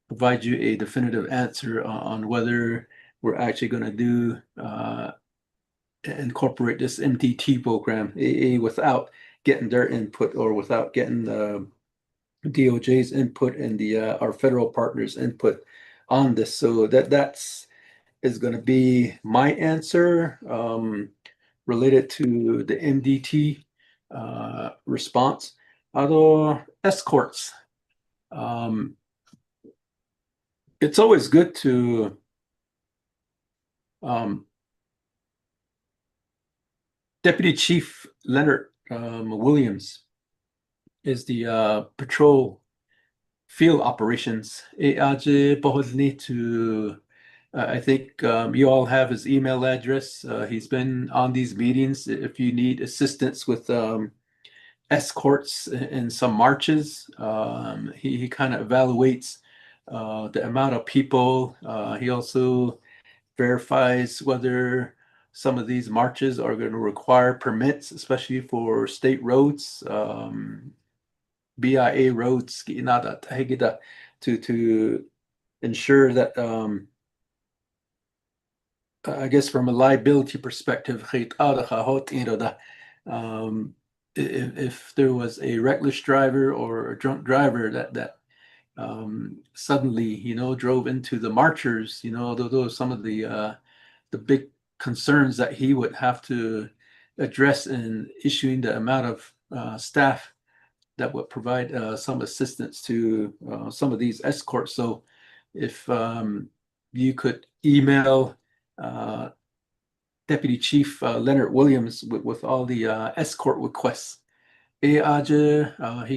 provide you a definitive answer on whether we're actually going to do incorporate this MDT program without getting their input, or without getting the DOJ's input and our federal partners' input on this. So that's is going to be my answer. related to the MDT response. Although escorts, it's always good to Deputy Chief Leonard Williams is the patrol field operations. I think you all have his email address. He's been on these meetings. If you need assistance with escorts in some marches, he kind of evaluates the amount of people. He also verifies whether some of these marches are going to require permits, especially for state roads, BIA roads, to ensure that I guess from a liability perspective, if there was a reckless driver or a drunk driver that suddenly, drove into the marchers, those some of the big concerns that he would have to address in issuing the amount of staff that would provide some assistance to some of these escorts. So if you could email Deputy Chief Leonard Williams with all the escort requests, he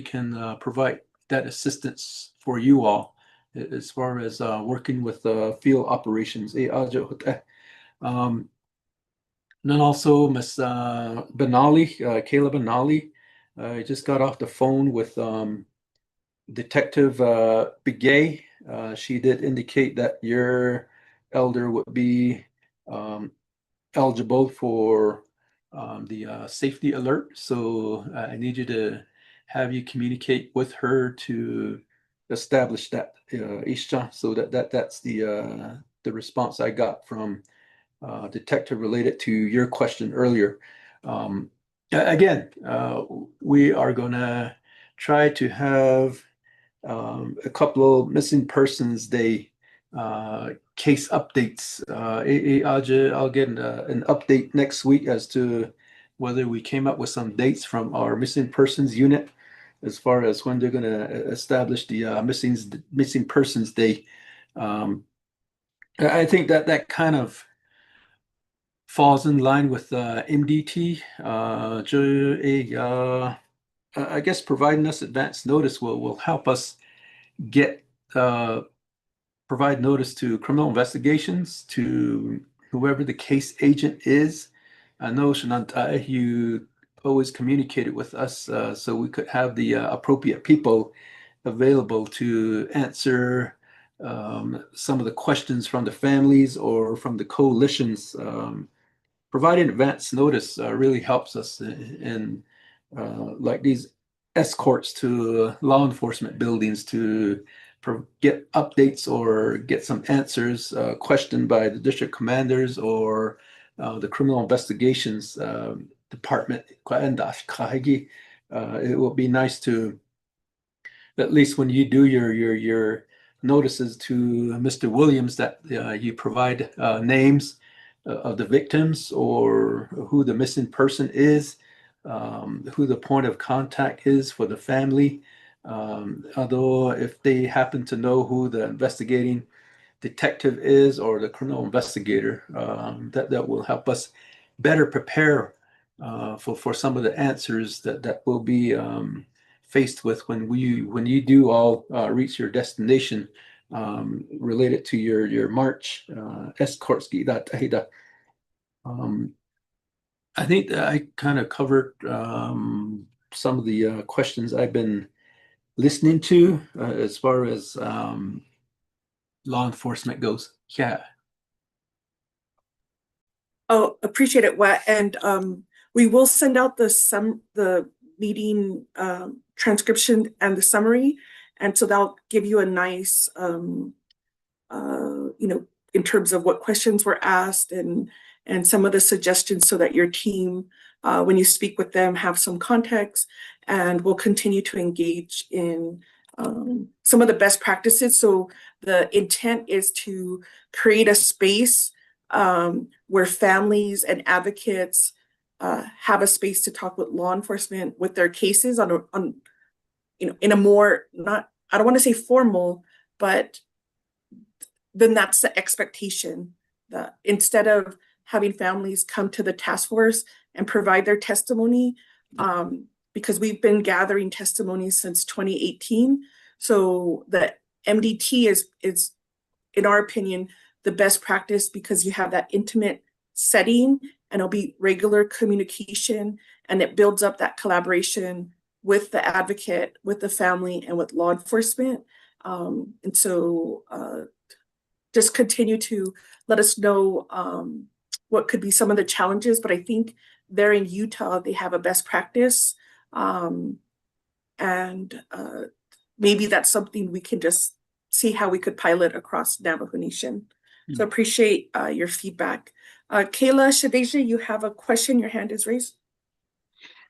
can provide that assistance for you all as far as working with field operations. Then also Miss Benali, Kayla Benali, I just got off the phone with Detective Begay. She did indicate that your elder would be eligible for the safety alert. So I need you to have you communicate with her to establish that, Isha. So that's the response I got from detective related to your question earlier. Again, we are going to try to have a couple of missing persons day case updates. I'll get an update next week as to whether we came up with some dates from our missing persons unit as far as when they're going to establish the missing persons day. I think that kind of falls in line with MDT. I guess providing us advance notice will help us get provide notice to criminal investigations, to whoever the case agent is. I know, Shananta, you always communicated with us so we could have the appropriate people available to answer some of the questions from the families or from the coalitions. Providing advance notice really helps us in like these escorts to law enforcement buildings to get updates or get some answers questioned by the district commanders or the criminal investigations department. It will be nice to, at least when you do your notices to Mr. Williams, that you provide names of the victims or who the missing person is, who the point of contact is for the family. Although if they happen to know who the investigating detective is or the criminal investigator, that will help us better prepare for some of the answers that will be faced with when you do all reach your destination related to your march escorts. I think that I kind of covered some of the questions I've been listening to as far as law enforcement goes. Yeah. Oh, appreciate it, Wet. And we will send out the meeting transcription and the summary, and so that'll give you a nice in terms of what questions were asked and some of the suggestions, so that your team, when you speak with them, have some context, and will continue to engage in some of the best practices. So the intent is to create a space where families and advocates have a space to talk with law enforcement with their cases on in a more, not, I don't want to say formal, but then that's the expectation, that instead of having families come to the task force and provide their testimony, because we've been gathering testimonies since 2018. So the MDT is, in our opinion, the best practice, because you have that intimate setting and it'll be regular communication, and it builds up that collaboration with the advocate, with the family, and with law enforcement. And so just continue to let us know what could be some of the challenges, but I think there in Utah, they have a best practice. And maybe that's something we can just see how we could pilot across Navajo Nation. So appreciate your feedback. Kayla, Shadeja, you have a question, your hand is raised.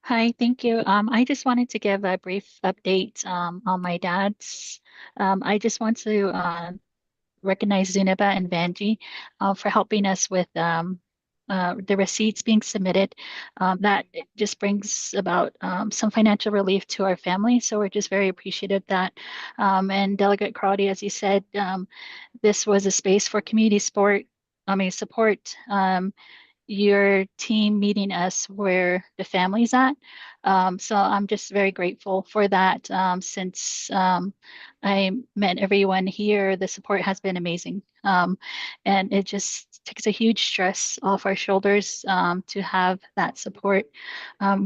Hi, thank you. I just wanted to give a brief update on my dad's. I just want to recognize Zunaba and Vanji for helping us with the receipts being submitted. That just brings about some financial relief to our family. So we're just very appreciative of that. And Delegate Crowdy, as you said, this was a space for community support. Your team meeting us where the family's at. So I'm just very grateful for that. Since I met everyone here, the support has been amazing. And it just takes a huge stress off our shoulders to have that support.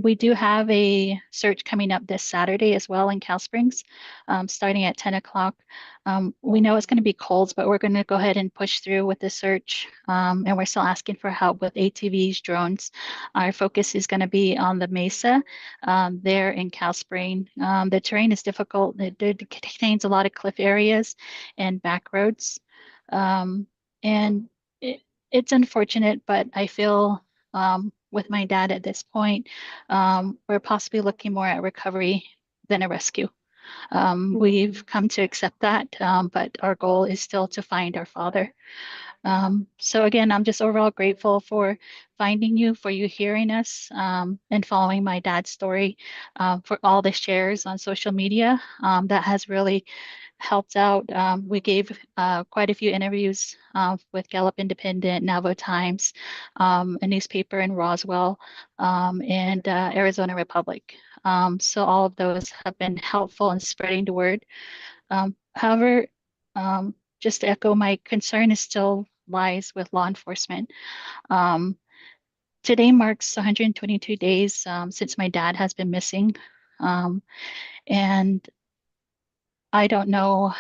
We do have a search coming up this Saturday as well in Cal Springs, starting at 10 o'clock. We know it's going to be cold, but we're going to go ahead and push through with the search. And we're still asking for help with ATVs, drones. Our focus is going to be on the mesa there in Cal Spring. The terrain is difficult. It contains a lot of cliff areas and back roads. And it's unfortunate, but I feel with my dad at this point, we're possibly looking more at recovery than a rescue. We've come to accept that, but our goal is still to find our father. So again, I'm just overall grateful for finding you, for you hearing us, and following my dad's story, for all the shares on social media. That has really helped out. We gave quite a few interviews with Gallup Independent, Navajo Times, a newspaper in Roswell, and Arizona Republic. So all of those have been helpful in spreading the word. However, just to echo, my concern is still lies with law enforcement. Today marks 122 days since my dad has been missing. And I don't know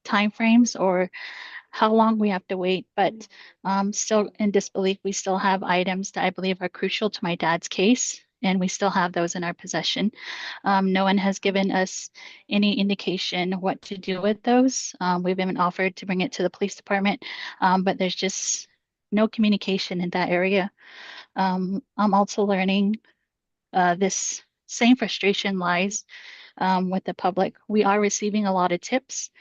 timeframes or how long we have to wait, but still in disbelief, we still have items that I believe are crucial to my dad's case, and we still have those in our possession. No one has given us any indication what to do with those. We've been offered to bring it to the police department, but there's just no communication in that area. I'm also learning this same frustration lies with the public. We are receiving a lot of tips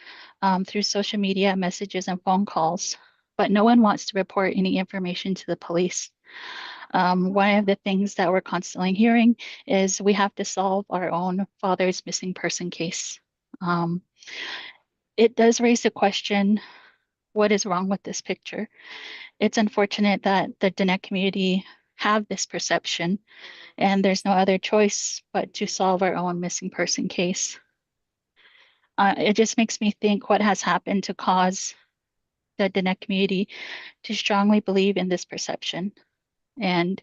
through social media, messages, and phone calls, but no one wants to report any information to the police. One of the things that we're constantly hearing is we have to solve our own father's missing person case. It does raise the question, what is wrong with this picture? It's unfortunate that the Diné community have this perception, and there's no other choice but to solve our own missing person case. It just makes me think what has happened to cause the Diné community to strongly believe in this perception. And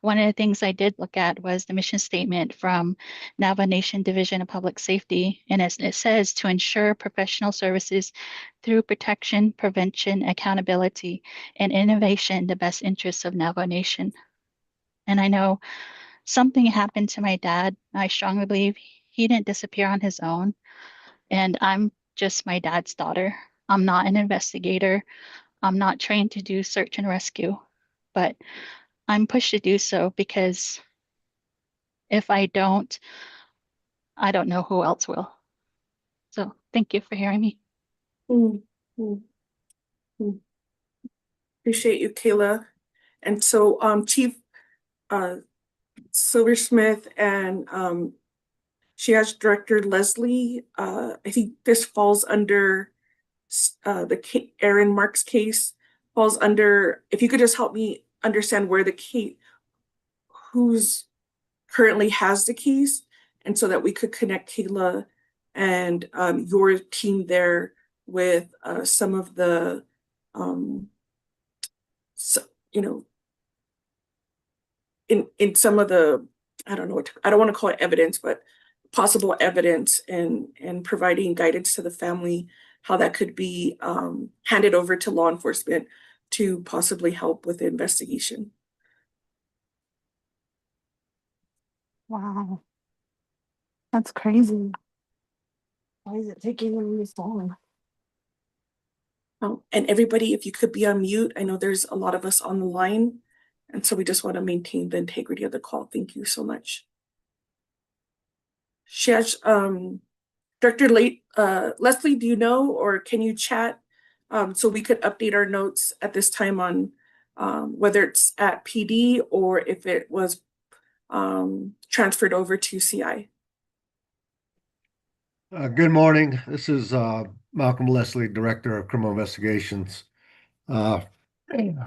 one of the things I did look at was the mission statement from Navajo Nation Division of Public Safety. And it says to ensure professional services through protection, prevention, accountability, and innovation in the best interests of Navajo Nation. And I know something happened to my dad. I strongly believe he didn't disappear on his own. And I'm just my dad's daughter. I'm not an investigator. I'm not trained to do search and rescue, but I'm pushed to do so because if I don't know who else will. So thank you for hearing me. Appreciate you, Kayla. And so, Chief, Silversmith and Triage Director Leslie. I think this falls under Aaron Mark's case falls under, if you could just help me understand where the case, who's currently has the case, and so that we could connect Kayla and your team there with some of the, in some of the, I don't want to call it evidence, but possible evidence and providing guidance to the family, how that could be handed over to law enforcement to possibly help with the investigation. Wow. That's crazy. Why is it taking them this long? And everybody, if you could be on mute, I know there's a lot of us on the line, and so we just want to maintain the integrity of the call. Thank you so much. Director Leslie, do you know, or can you chat so we could update our notes at this time on whether it's at PD or if it was transferred over to CI? Good morning. This is Malcolm Leslie, Director of Criminal Investigations.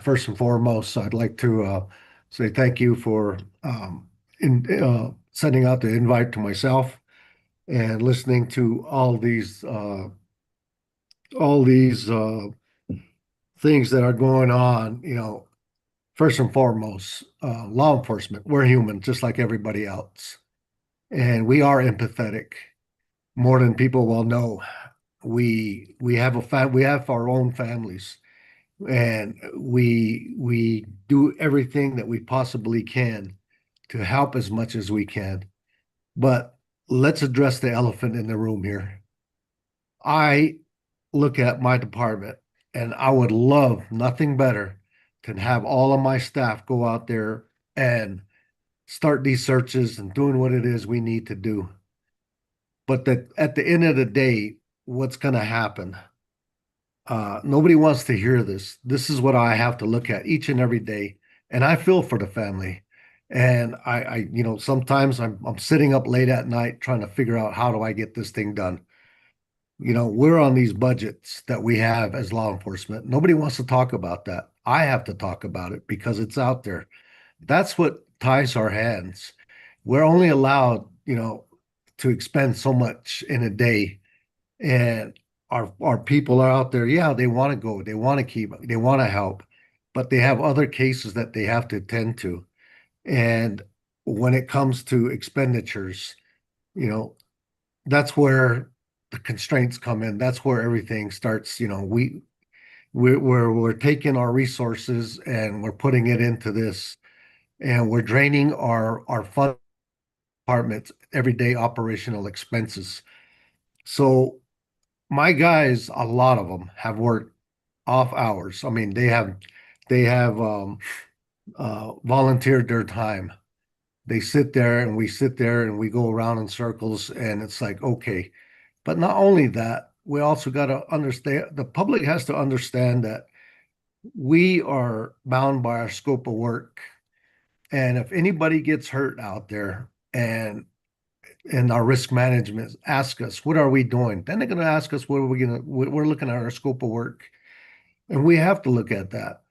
First and foremost, I'd like to say thank you for sending out the invite to myself and listening to all these things that are going on. You know, first and foremost, law enforcement, we're human just like everybody else, and we are empathetic more than people will know. We have we have our own families, and we do everything that we possibly can to help as much as we can. But let's address the elephant in the room here. I look at my department, and I would love nothing better than have all of my staff go out there and start these searches and doing what it is we need to do. But that at the end of the day, what's going to happen? Nobody wants to hear this. This is what I have to look at each and every day, and I feel for the family. And you know, sometimes I'm sitting up late at night trying to figure out how do I get this thing done. You know, we're on these budgets that we have as law enforcement. Nobody wants to talk about that. I have to talk about it because it's out there. That's what ties our hands. We're only allowed, you know, to expend so much in a day, and our people are out there. Yeah, they want to go, they want to help, but they have other cases that they have to attend to. And when it comes to expenditures, you know, that's where the constraints come in. That's where everything starts. You know, we're taking our resources and we're putting it into this, and we're draining our fund department's everyday operational expenses. So my guys, a lot of them have worked off hours. I mean, they have volunteered their time. They sit there and we sit there and we go around in circles, and it's like, okay. But not only that, we also got to understand, the public has to understand that we are bound by our scope of work. And if anybody gets hurt out there, and our risk management ask us, what are we doing? Then they're going to ask us, we're looking at our scope of work. And we have to look at that.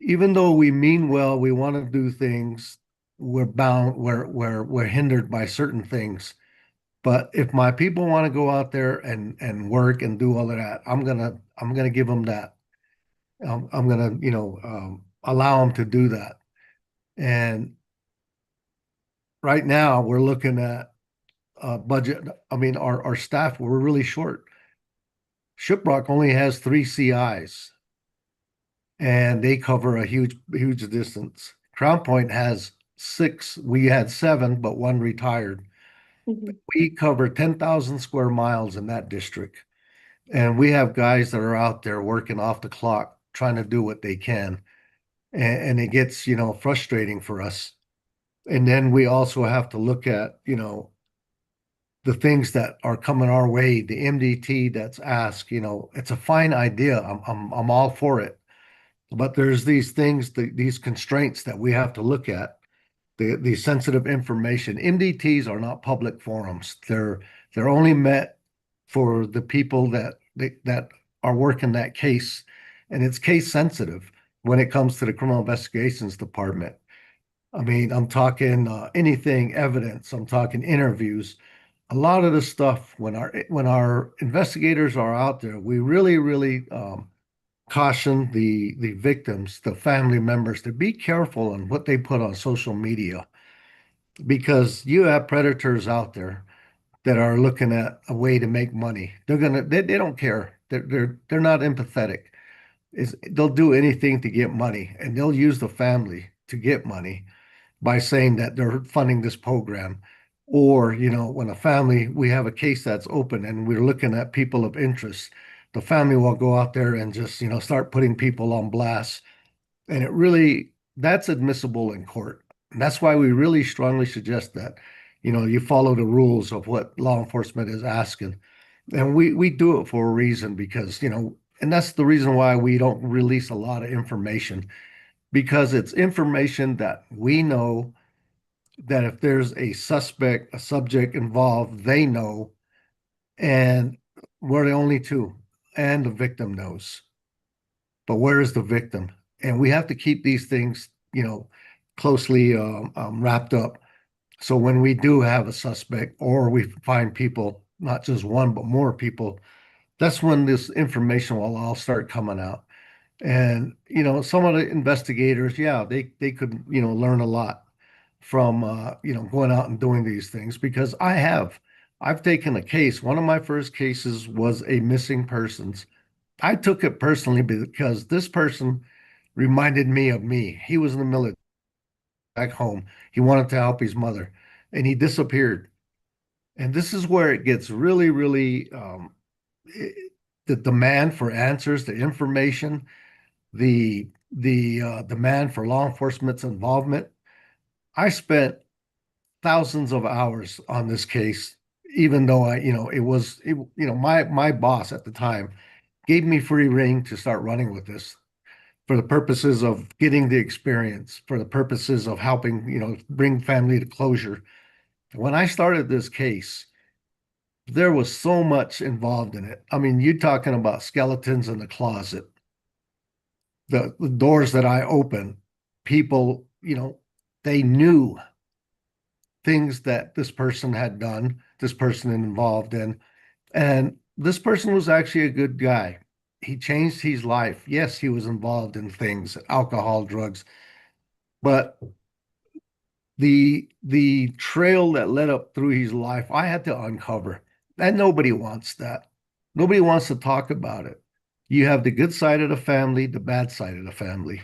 Even though we mean well, we want to do things, we're bound, we're hindered by certain things. But if my people want to go out there and work and do all of that, I'm gonna give them that. I'm gonna, you know, allow them to do that. And right now we're looking at budget. I mean, our staff, we're really short. Shiprock only has 3 CIs, and they cover a huge distance. Crown Point has 6. We had 7, but 1 retired. We cover 10,000 square miles in that district. And we have guys that are out there working off the clock, trying to do what they can. And it gets, you know, frustrating for us. And then we also have to look at, you know, the things that are coming our way, the MDT that's asked, you know, it's a fine idea. I'm all for it. But there's these things, these constraints that we have to look at. the sensitive information. MDTs are not public forums. They're only meant for the people that are working that case, and it's case sensitive when it comes to the criminal investigations department. I mean, I'm talking anything evidence. I'm talking interviews. A lot of the stuff when our investigators are out there, we really caution the victims, the family members, to be careful on what they put on social media because you have predators out there that are looking at a way to make money. They don't care. They're not empathetic. They'll do anything to get money, and they'll use the family to get money by saying that they're funding this program. Or, when we have a case that's open and we're looking at people of interest, the family will go out there and just, start putting people on blast. And that's admissible in court. And that's why we really strongly suggest that, you follow the rules of what law enforcement is asking. And we do it for a reason because, and that's the reason why we don't release a lot of information because it's information that we know that if there's a suspect, a subject involved, they know, and we're the only two, and the victim knows. But where is the victim? And we have to keep these things, closely wrapped up. So when we do have a suspect or we find people, not just one, but more people, that's when this information will all start coming out. And, some of the investigators, yeah, they could, learn a lot from, going out and doing these things because I've taken a case. One of my first cases was a missing persons. I took it personally because this person reminded me of me. He was in the military back home. He wanted to help his mother and he disappeared. And this is where it gets really, the demand for answers, the information, the demand for law enforcement's involvement. I spent thousands of hours on this case, even though my boss at the time gave me free rein to start running with this for the purposes of getting the experience, for the purposes of helping, bring family to closure. When I started this case, there was so much involved in it. I mean, you're talking about skeletons in the closet, the doors that I opened, people, they knew things that this person had done, this person involved in. And this person was actually a good guy. He changed his life. Yes, he was involved in things, alcohol, drugs, but the trail that led up through his life, I had to uncover. And nobody wants that. Nobody wants to talk about it. You have the good side of the family, the bad side of the family.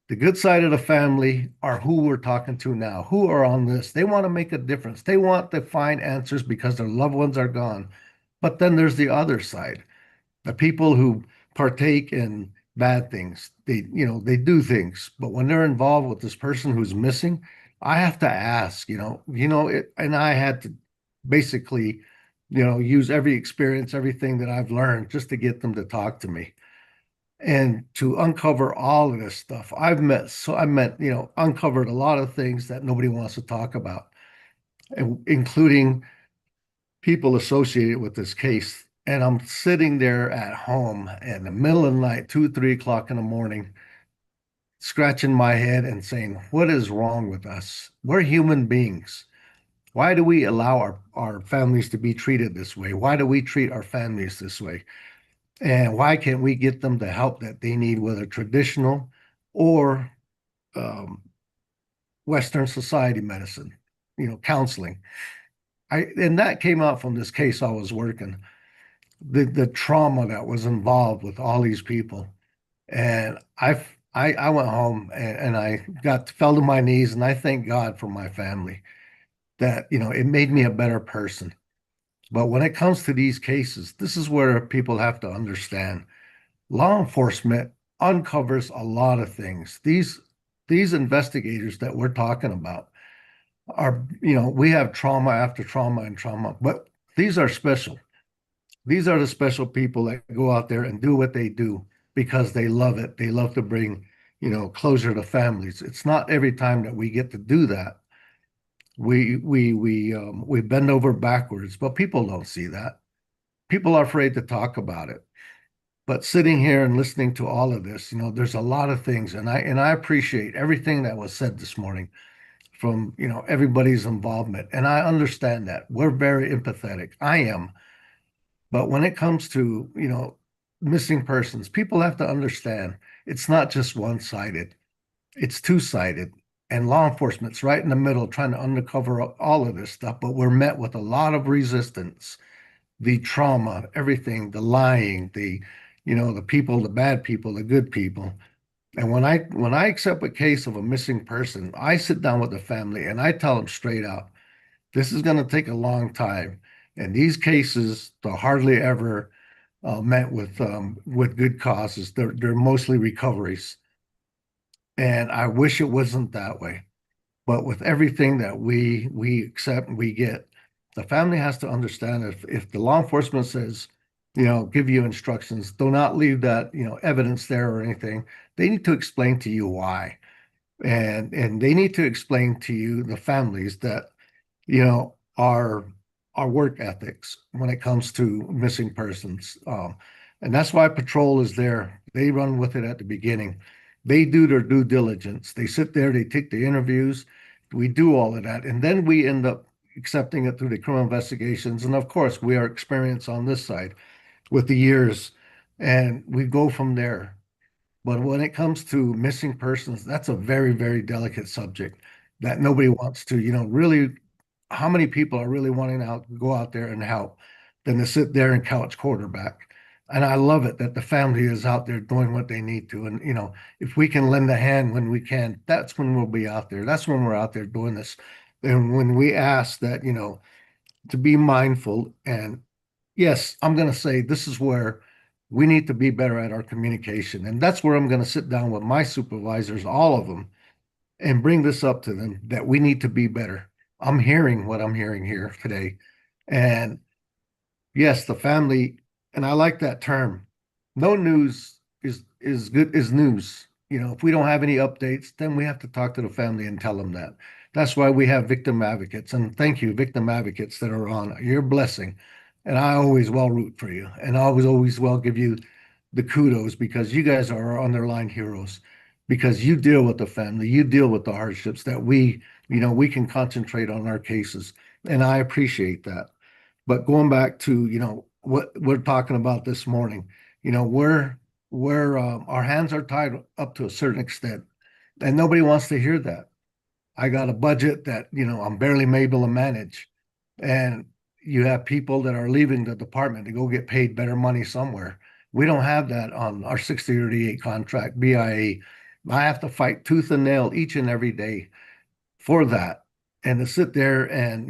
The good side of the family are who we're talking to now, who are on this. They want to make a difference. They want to find answers because their loved ones are gone. But then there's the other side, the people who partake in bad things. They do things, but when they're involved with this person who's missing, I have to ask, and I had to basically, use every experience, everything that I've learned just to get them to talk to me and to uncover all of this stuff. Uncovered a lot of things that nobody wants to talk about, including people associated with this case. And I'm sitting there at home in the middle of the night, 2, 3 o'clock in the morning, scratching my head and saying, what is wrong with us? We're human beings. Why do we allow our families to be treated this way? Why do we treat our families this way? And why can't we get them the help that they need, whether traditional or Western society medicine, counseling? And that came out from this case I was working, the trauma that was involved with all these people. And I went home and I fell to my knees and I thank God for my family that, it made me a better person. But when it comes to these cases, this is where people have to understand. Law enforcement uncovers a lot of things. These investigators that we're talking about are, we have trauma after trauma and trauma, but these are special. These are the special people that go out there and do what they do because they love it. They love to bring, closure to families. It's not every time that we get to do that. We bend over backwards, but people don't see that. People are afraid to talk about it. But sitting here and listening to all of this, there's a lot of things, and I appreciate everything that was said this morning from, everybody's involvement. And I understand that. We're very empathetic. I am. But when it comes to, missing persons, people have to understand it's not just one-sided. It's two-sided. And law enforcement's right in the middle trying to uncover all of this stuff, but we're met with a lot of resistance, the trauma, everything, the lying, the people, the bad people, the good people. And when I accept a case of a missing person, I sit down with the family and I tell them straight out, this is going to take a long time. And these cases are hardly ever met with good causes. They're mostly recoveries. And I wish it wasn't that way. But with everything that we accept and we get, the family has to understand if the law enforcement says, give you instructions, do not leave that, evidence there or anything. They need to explain to you why. And they need to explain to you, the families, that, our work ethics when it comes to missing persons. And that's why patrol is there. They run with it at the beginning. They do their due diligence. They sit there, they take the interviews. We do all of that. And then we end up accepting it through the criminal investigations. And of course, we are experienced on this side with the years, and we go from there. But when it comes to missing persons, that's a very, very delicate subject that nobody wants to, really. How many people are really wanting to go out there and help than to sit there and couch quarterback? And I love it that the family is out there doing what they need to. And, if we can lend a hand when we can, that's when we'll be out there. That's when we're out there doing this. And when we ask that, to be mindful, and yes, I'm going to say this is where we need to be better at our communication. And that's where I'm going to sit down with my supervisors, all of them, and bring this up to them that we need to be better. I'm hearing what I'm hearing here today. And yes, the family, and I like that term. No news is good is news. If we don't have any updates, then we have to talk to the family and tell them that. That's why we have victim advocates. And thank you, victim advocates that are on. You're a blessing. And I always well root for you. And I always well give you the kudos, because you guys are our underlying heroes, because you deal with the family, you deal with the hardships that we can concentrate on our cases. And I appreciate that. But going back to, what we're talking about this morning, we're our hands are tied up to a certain extent, and nobody wants to hear that. I got a budget that, I'm barely able to manage. And you have people that are leaving the department to go get paid better money somewhere. We don't have that on our 6038 contract, BIA. I have to fight tooth and nail each and every day for that. And to sit there and,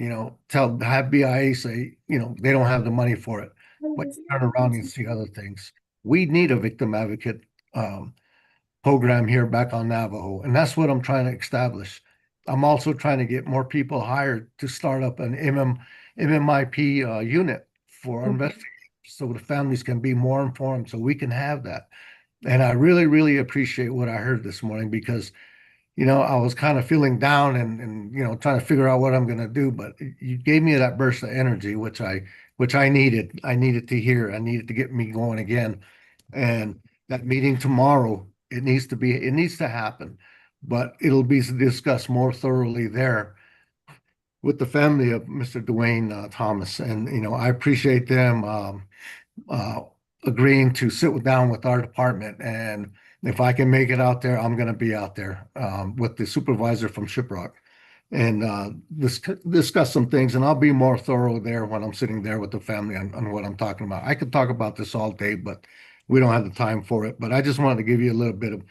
have BIA say, they don't have the money for it, but turn around and see other things. We need a victim advocate program here back on Navajo. And that's what I'm trying to establish. I'm also trying to get more people hired to start up an MMIP unit for our investigators, so the families can be more informed, so we can have that. And I really, really appreciate what I heard this morning, because I was kind of feeling down and trying to figure out what I'm going to do, but you gave me that burst of energy, which I needed. I needed to hear. I needed to get me going again. And that meeting tomorrow, it needs to happen, but it'll be discussed more thoroughly there with the family of Mr. Dwayne Thomas. And, I appreciate them uh, agreeing to sit down with our department. And if I can make it out there, I'm going to be out there with the supervisor from Shiprock and discuss some things. And I'll be more thorough there when I'm sitting there with the family on what I'm talking about. I could talk about this all day, but we don't have the time for it. But I just wanted to give you a little bit of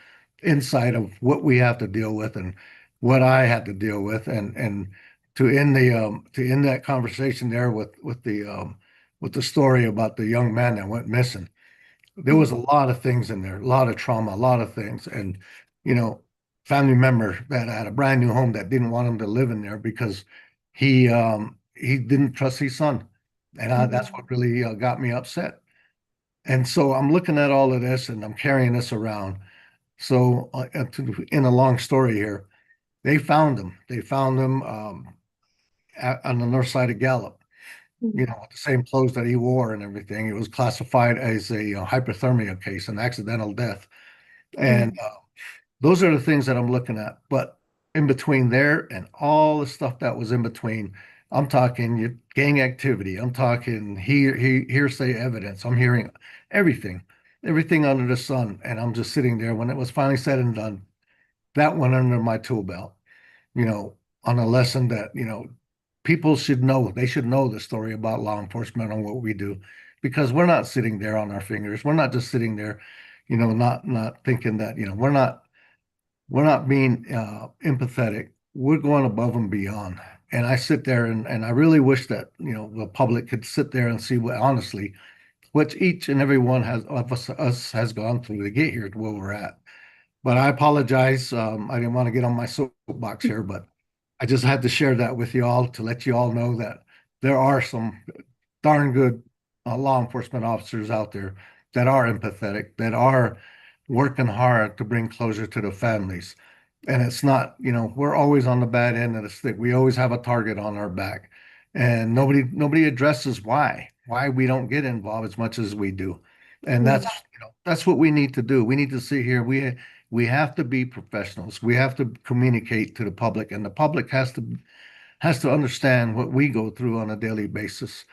insight of what we have to deal with and what I had to deal with, and to end that conversation there with the story about the young man that went missing. There was a lot of things in there, a lot of trauma, a lot of things. And, family member that had a brand new home that didn't want him to live in there because he didn't trust his son. And that's what really got me upset. And so I'm looking at all of this and I'm carrying this around. So in a long story here, they found him. They found him on the north side of Gallup, you know, with the same clothes that he wore and everything. It was classified as a hypothermia case, an accidental death. And those are the things that I'm looking at. But in between there and all the stuff that was in between, I'm talking gang activity. I'm talking hearsay evidence. I'm hearing everything, everything under the sun. And I'm just sitting there when it was finally said and done. That went under my tool belt, you know, on a lesson that, you know, people should know. They should know the story about law enforcement and what we do, because we're not sitting there on our fingers. We're not just sitting there, you know, not thinking that, you know, we're not being empathetic. We're going above and beyond. And I sit there and I really wish that, you know, the public could sit there and see what honestly, what each and every one of us has gone through to get here to where we're at. But I apologize. I didn't want to get on my soapbox here, but I just had to share that with you all to let you all know that there are some darn good law enforcement officers out there that are empathetic, that are working hard to bring closure to the families. And it's not, you know, we're always on the bad end of the stick. We always have a target on our back. And nobody addresses why we don't get involved as much as we do. And that's, you know, that's what we need to do. We need to sit here. We have to be professionals. We have to communicate to the public, and the public has to understand what we go through on a daily basis.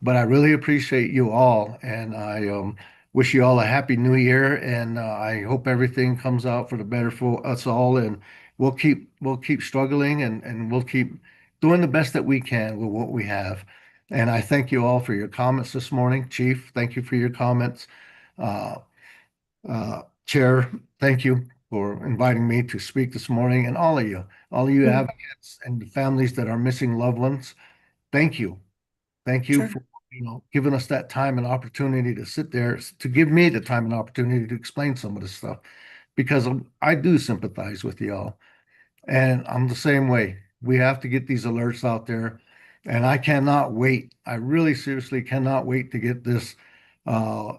But I really appreciate you all, and I wish you all a happy new year, and I hope everything comes out for the better for us all, and we'll keep struggling, and we'll keep doing the best that we can with what we have. And I thank you all for your comments this morning. Chief, thank you for your comments. Uh, Chair, thank you for inviting me to speak this morning, and all of you advocates and the families that are missing loved ones. Thank you. Thank you Sure. for, you know, giving us that time and opportunity to sit there, to give me the time and opportunity to explain some of this stuff, because I do sympathize with y'all. And I'm the same way. We have to get these alerts out there. And I cannot wait. I really seriously cannot wait to get uh,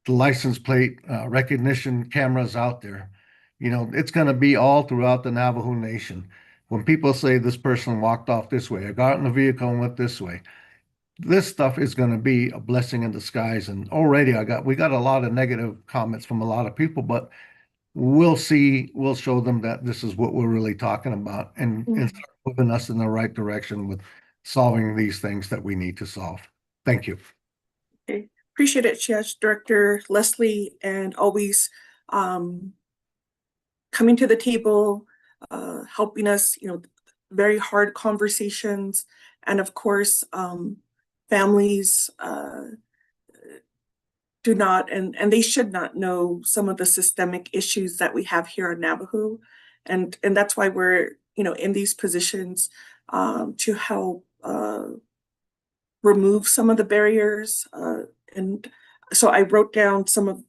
the license plate recognition cameras out there. You know, it's going to be all throughout the Navajo Nation. When people say this person walked off this way, I got in the vehicle and went this way, this stuff is going to be a blessing in disguise. And already we got a lot of negative comments from a lot of people, but we'll show them that this is what we're really talking about, and start moving us in the right direction with solving these things that we need to solve. Thank you. Okay. Appreciate it, Chief Director Leslie, and always coming to the table, helping us, you know, very hard conversations. And of course, families do not, and they should not know some of the systemic issues that we have here in Navajo. And that's why we're, you know, in these positions to help remove some of the barriers. And so I wrote down some of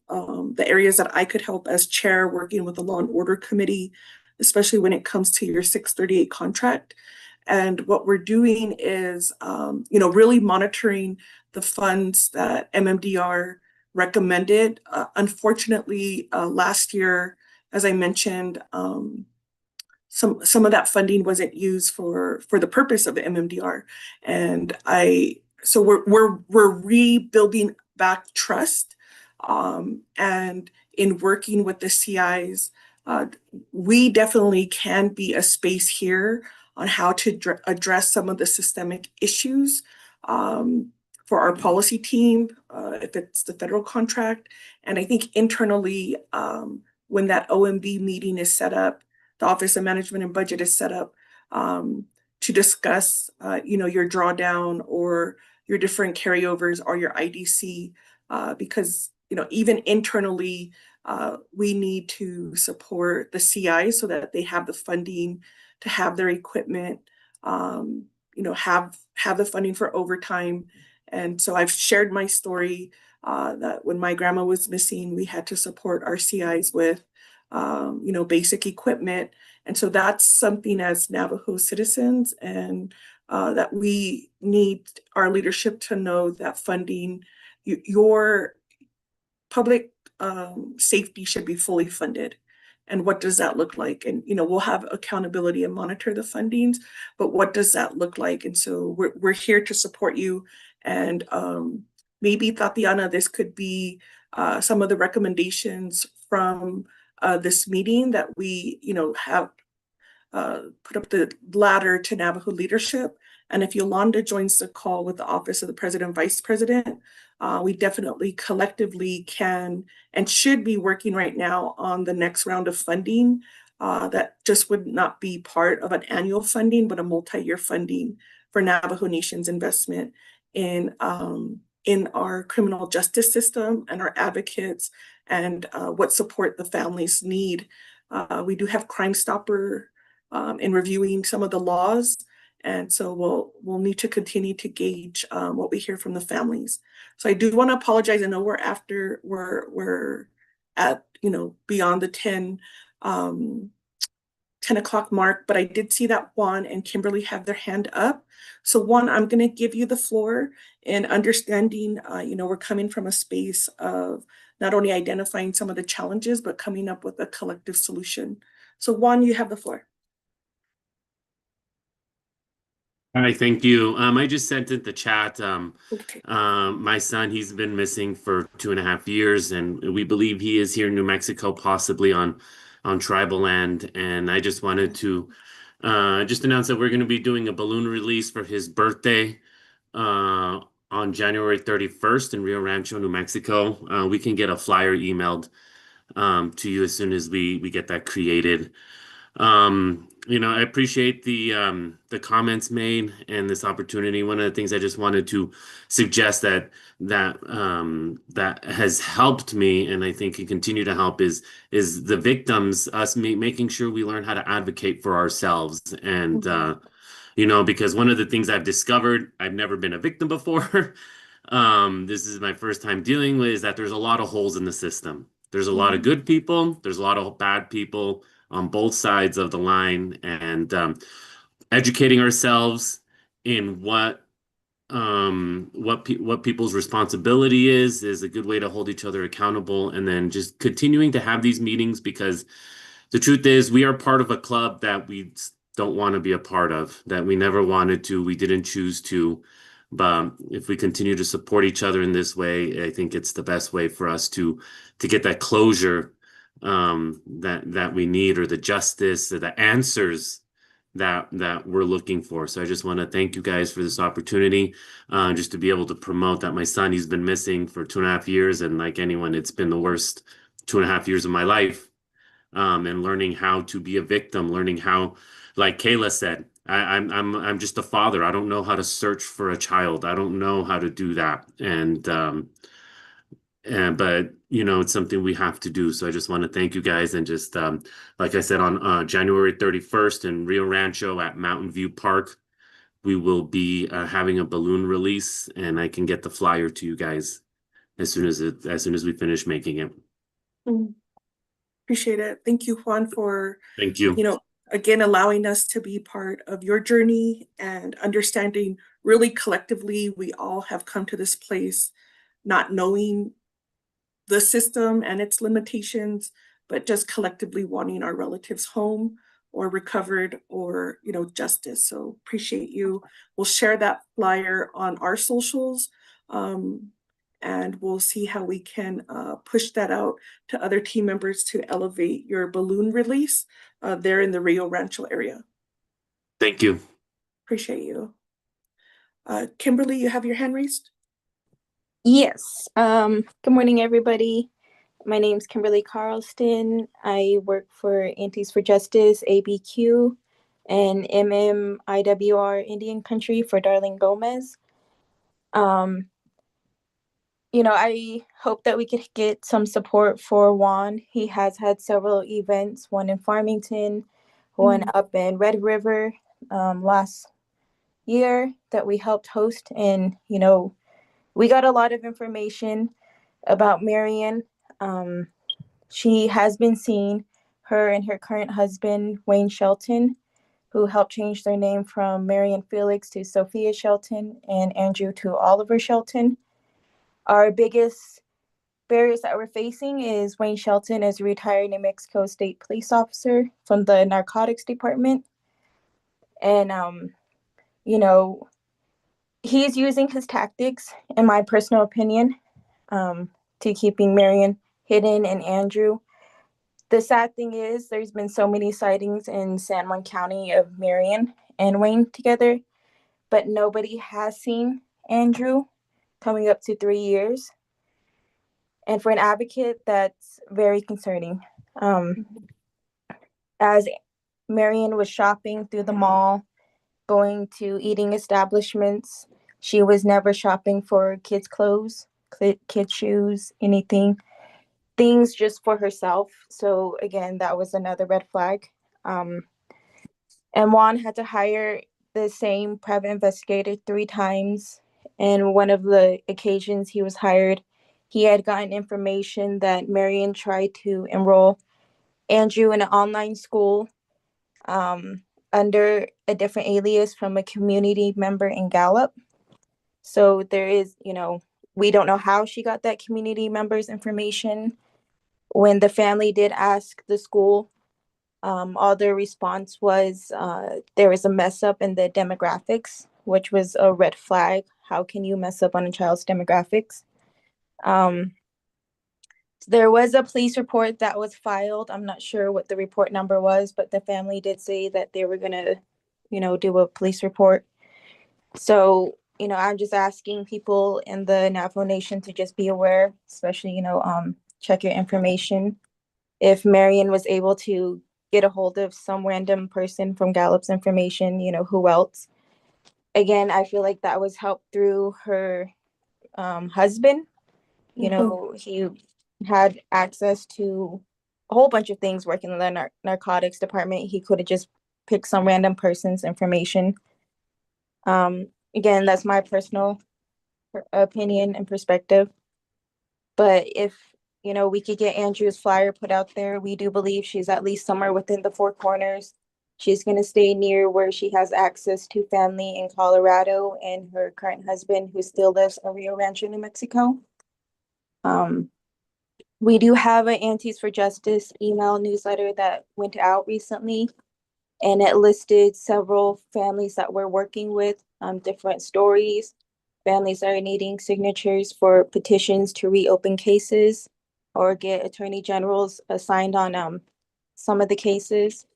the areas that I could help as chair, working with the Law and Order Committee, especially when it comes to your 638 contract. And what we're doing is, you know, really monitoring the funds that MMDR recommended. Unfortunately, last year, as I mentioned, some of that funding wasn't used for the purpose of the MMDR, and so we're rebuilding back trust, and in working with the CIs, we definitely can be a space here on how to address some of the systemic issues for our policy team, if it's the federal contract. And I think internally, when that OMB meeting is set up, the Office of Management and Budget is set up to discuss, you know, your drawdown or your different carryovers or your IDC, because, you know, even internally, we need to support the CI so that they have the funding to have their equipment, you know, have the funding for overtime. And so I've shared my story that when my grandma was missing, we had to support our CIs with, you know, basic equipment. And so that's something as Navajo citizens, and that we need our leadership to know that funding, your public safety should be fully funded. and what does that look like? And, we'll have accountability and monitor the fundings, but what does that look like? And so we're here to support you. And maybe, Tatiana, this could be some of the recommendations from this meeting that we, have put up the ladder to Navajo leadership. And if Yolanda joins the call with the Office of the President and Vice President, we definitely collectively can and should be working right now on the next round of funding that just would not be part of an annual funding, but a multi-year funding for Navajo Nation's investment in our criminal justice system and our advocates and what support the families need. We do have Crime Stopper in reviewing some of the laws. And so we'll need to continue to gauge what we hear from the families. So I do want to apologize. I know we're at, beyond the 10 o'clock mark, but I did see that Juan and Kimberly have their hand up. So Juan, I'm going to give you the floor and understanding, we're coming from a space of not only identifying some of the challenges, but coming up with a collective solution. So Juan, you have the floor. Hi, thank you. I just sent it the chat. Okay. My son, he's been missing for 2.5 years, and we believe he is here in New Mexico, possibly on tribal land. And I just wanted to just announce that we're going to be doing a balloon release for his birthday on January 31st in Rio Rancho, New Mexico. We can get a flyer emailed to you as soon as we get that created. I appreciate the comments made and this opportunity. One of the things I just wanted to suggest that has helped me, and I think can continue to help, is the victims, us making sure we learn how to advocate for ourselves. And because one of the things I've discovered, I've never been a victim before. This is my first time dealing with, is that there's a lot of holes in the system. There's a lot of good people. There's a lot of bad people on both sides of the line, and educating ourselves in what people's responsibility is a good way to hold each other accountable, and then just continuing to have these meetings, because the truth is we are part of a club that we don't want to be a part of, that we never wanted to, we didn't choose to. But if we continue to support each other in this way, I think it's the best way for us to get that closure that we need, or the justice, or the answers that we're looking for. So I just want to thank you guys for this opportunity, just to be able to promote that my son, he's been missing for 2.5 years, and like anyone, it's been the worst 2.5 years of my life. And learning how to be a victim, learning how, like Kayla said, I'm just a father. I don't know how to search for a child. I don't know how to do that. But it's something we have to do. So I just want to thank you guys, and just like I said, on January 31st in Rio Rancho at Mountain View Park, we will be having a balloon release, and I can get the flyer to you guys as soon as we finish making it. Appreciate it. Thank you, Juan, for Thank you. Again, allowing us to be part of your journey and understanding really collectively we all have come to this place not knowing the system and its limitations, but just collectively wanting our relatives home or recovered, or justice. So appreciate you. We'll share that flyer on our socials, and we'll see how we can push that out to other team members to elevate your balloon release there in the Rio Rancho area. Thank you. Appreciate you. Kimberly, you have your hand raised? Yes. Good morning, everybody. My name is Kimberly Carlston. I work for Aunties for Justice, ABQ, and MMIWR Indian Country for Darlene Gomez. I hope that we could get some support for Juan. He has had several events, one in Farmington, one up in Red River last year that we helped host. And, we got a lot of information about Marian. She has been seen, her and her current husband, Wayne Shelton, who helped change their name from Marian Felix to Sophia Shelton, and Andrew to Oliver Shelton. Our biggest barriers that we're facing is Wayne Shelton is a retired New Mexico State police officer from the narcotics department. And, you know, he's using his tactics, in my personal opinion, to keeping Marion hidden and Andrew. The sad thing is there's been so many sightings in San Juan County of Marion and Wayne together, but nobody has seen Andrew, coming up to 3 years. And for an advocate, that's very concerning. As Marion was shopping through the mall, going to eating establishments, she was never shopping for kids' clothes, kids' shoes, anything, things just for herself. So again, that was another red flag. And Juan had to hire the same private investigator 3 times. And one of the occasions he was hired, he had gotten information that Marion tried to enroll Andrew in an online school under a different alias from a community member in Gallup. So there is, we don't know how she got that community member's information. When the family did ask the school, all their response was there was a mess up in the demographics, which was a red flag. How can you mess up on a child's demographics? There was a police report that was filed. I'm not sure what the report number was, but the family did say that they were going to, do a police report. So, I'm just asking people in the Navajo Nation to just be aware, especially, check your information. If Marion was able to get a hold of some random person from Gallup's information, who else? Again, I feel like that was helped through her husband. He had access to a whole bunch of things working in the narcotics department. He could have just picked some random person's information. Again, that's my personal opinion and perspective. But if, we could get Andrew's flyer put out there, we do believe she's at least somewhere within the 4 corners. She's going to stay near where she has access to family in Colorado and her current husband who still lives in Rio Rancho, New Mexico. We do have an Aunties for Justice email newsletter that went out recently, and it listed several families that we're working with, different stories. Families are needing signatures for petitions to reopen cases or get attorney generals assigned on some of the cases.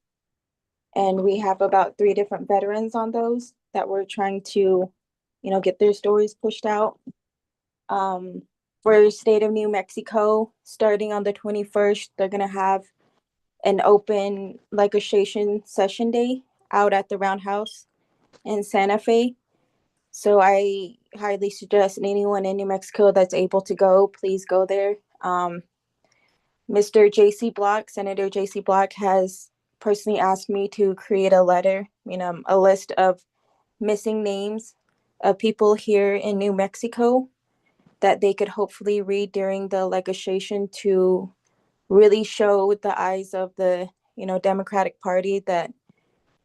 And we have about 3 different veterans on those that we're trying to, get their stories pushed out. For state of New Mexico, starting on the 21st, they're going to have an open legislation session day out at the Roundhouse in Santa Fe. So I highly suggest anyone in New Mexico that's able to go, please go there. Mr. J.C. Block, Senator J.C. Block has personally asked me to create a letter, a list of missing names of people here in New Mexico that they could hopefully read during the legislation to really show with the eyes of the, Democratic Party that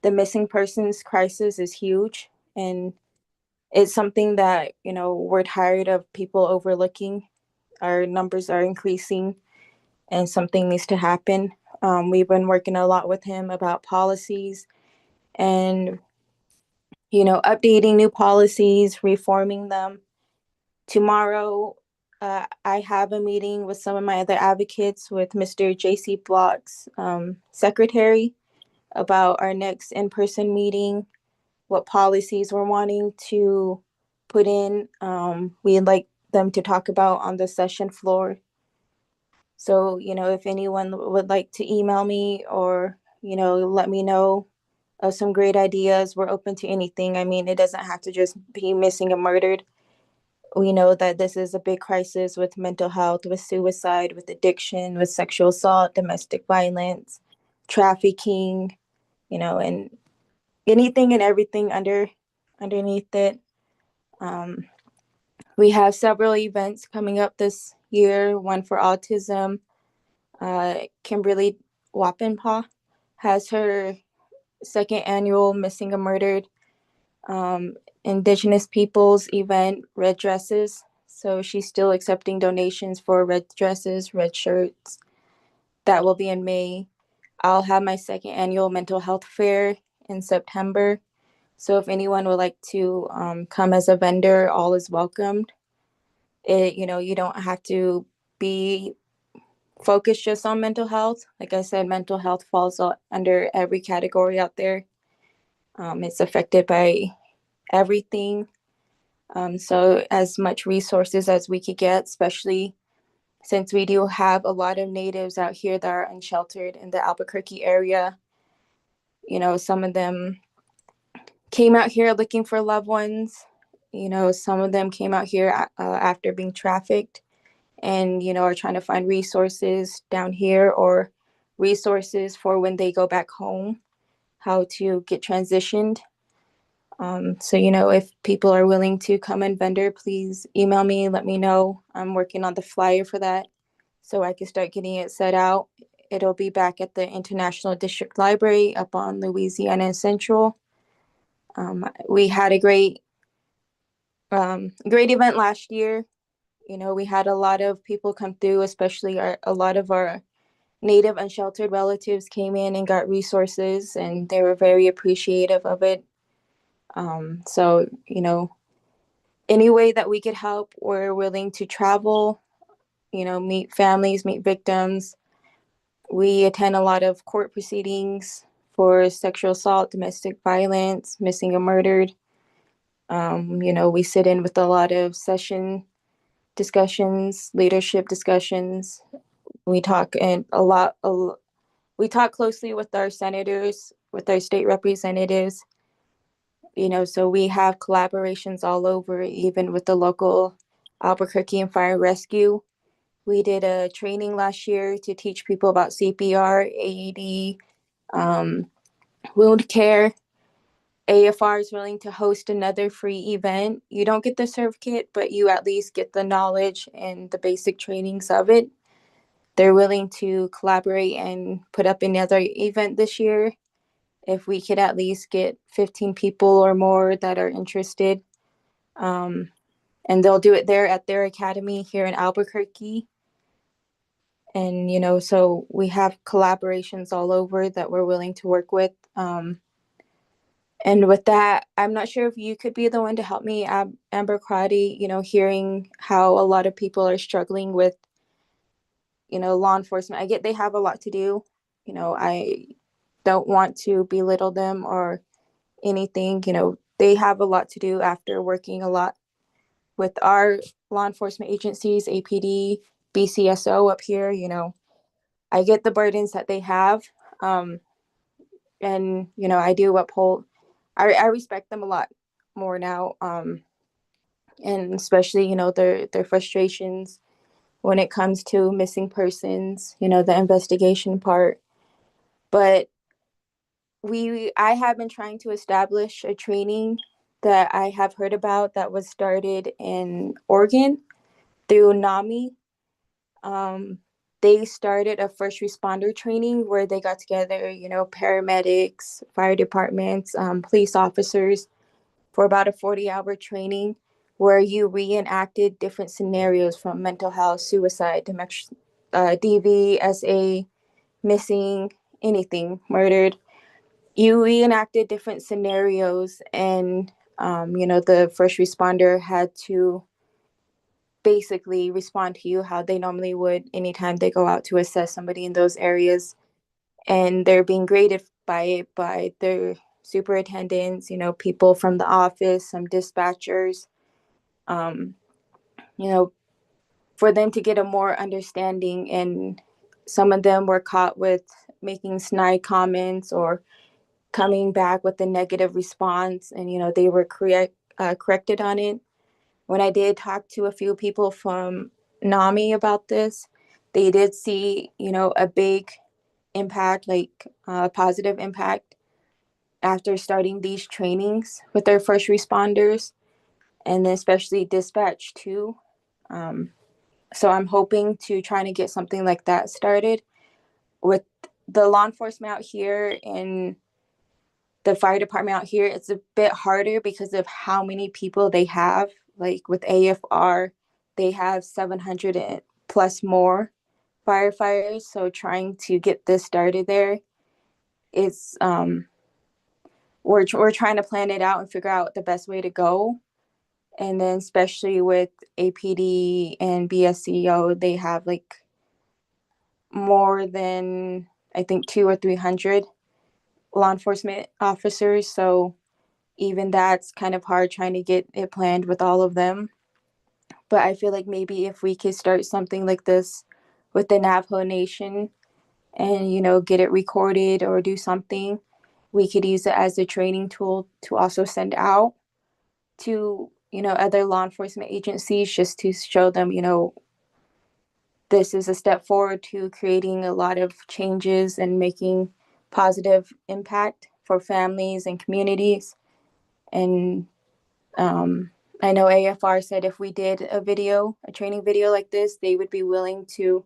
the missing persons crisis is huge. And it's something that, we're tired of people overlooking. Our numbers are increasing and something needs to happen. We've been working a lot with him about policies and, updating new policies, reforming them. Tomorrow, I have a meeting with some of my other advocates with Mr. J.C. Block's secretary about our next in-person meeting, what policies we're wanting to put in. We'd like them to talk about on the session floor. So, if anyone would like to email me or, let me know of some great ideas, we're open to anything. I mean, it doesn't have to just be missing and murdered. We know that this is a big crisis with mental health, with suicide, with addiction, with sexual assault, domestic violence, trafficking, and anything and everything underneath it. We have several events coming up this year, one for autism. Kimberly Wappenpaugh has her second annual Missing and Murdered Indigenous Peoples event, Red Dresses, So she's still accepting donations for red dresses, red shirts. That will be in May. I'll have my second annual mental health fair in September. So if anyone would like to come as a vendor, all is welcomed. You don't have to be focused just on mental health. Like I said, mental health falls under every category out there. It's affected by everything. So as much resources as we could get, especially since we do have a lot of natives out here that are unsheltered in the Albuquerque area. Some of them came out here looking for loved ones. Some of them came out here after being trafficked and, are trying to find resources down here or resources for when they go back home, how to get transitioned. So, if people are willing to come and vendor, please email me, let me know. I'm working on the flyer for that so I can start getting it set out. It'll be back at the International District Library up on Louisiana Central. We had a great event last year. We had a lot of people come through, especially a lot of our Native unsheltered relatives came in and got resources, and they were very appreciative of it. So, any way that we could help, we're willing to travel, meet families, meet victims. We attend a lot of court proceedings for sexual assault, domestic violence, missing and murdered. We sit in with a lot of session discussions, leadership discussions. We talk we talk closely with our senators, with our state representatives. So we have collaborations all over, even with the local Albuquerque and Fire Rescue. We did a training last year to teach people about CPR, AED, wound care. AFR is willing to host another free event. You don't get the certificate, but you at least get the knowledge and the basic trainings of it. They're willing to collaborate and put up another event this year. If we could at least get 15 people or more that are interested. And they'll do it there at their academy here in Albuquerque. And, so we have collaborations all over that we're willing to work with. And with that, I'm not sure if you could be the one to help me, Amber Crotty, hearing how a lot of people are struggling with, law enforcement. I get they have a lot to do. I don't want to belittle them or anything. They have a lot to do after working a lot with our law enforcement agencies, APD, BCSO up here. I get the burdens that they have. And, I do uphold, I respect them a lot more now. And especially, their frustrations when it comes to missing persons, the investigation part. But I have been trying to establish a training that I have heard about that was started in Oregon through NAMI. They started a first responder training where they got together, paramedics, fire departments, police officers for about a 40-hour training where you reenacted different scenarios from mental health, suicide, DV, SA, missing, anything, murdered. You reenacted different scenarios and, the first responder had to basically respond to you how they normally would anytime they go out to assess somebody in those areas. And they're being graded by their superintendents, people from the office, some dispatchers, um, for them to get a more understanding. And some of them were caught with making snide comments or coming back with a negative response, and they were corrected on it. When I did talk to a few people from NAMI about this, they did see a big impact, like a positive impact after starting these trainings with their first responders, and especially dispatch too. So I'm hoping to try to get something like that started with the law enforcement out here and the fire department out here. It's a bit harder because of how many people they have, like with AFR, they have 700 plus more firefighters. So trying to get this started there is we're trying to plan it out and figure out the best way to go. And then especially with APD and BSCO, they have like more than I think 200 or 300 law enforcement officers. So even that's kind of hard trying to get it planned with all of them. But I feel like maybe if we could start something like this with the Navajo Nation and, you know, get it recorded or do something, we could use it as a training tool to also send out to, you know, other law enforcement agencies just to show them, you know, this is a step forward to creating a lot of changes and making positive impact for families and communities. And I know AFR said if we did a training video like this, they would be willing to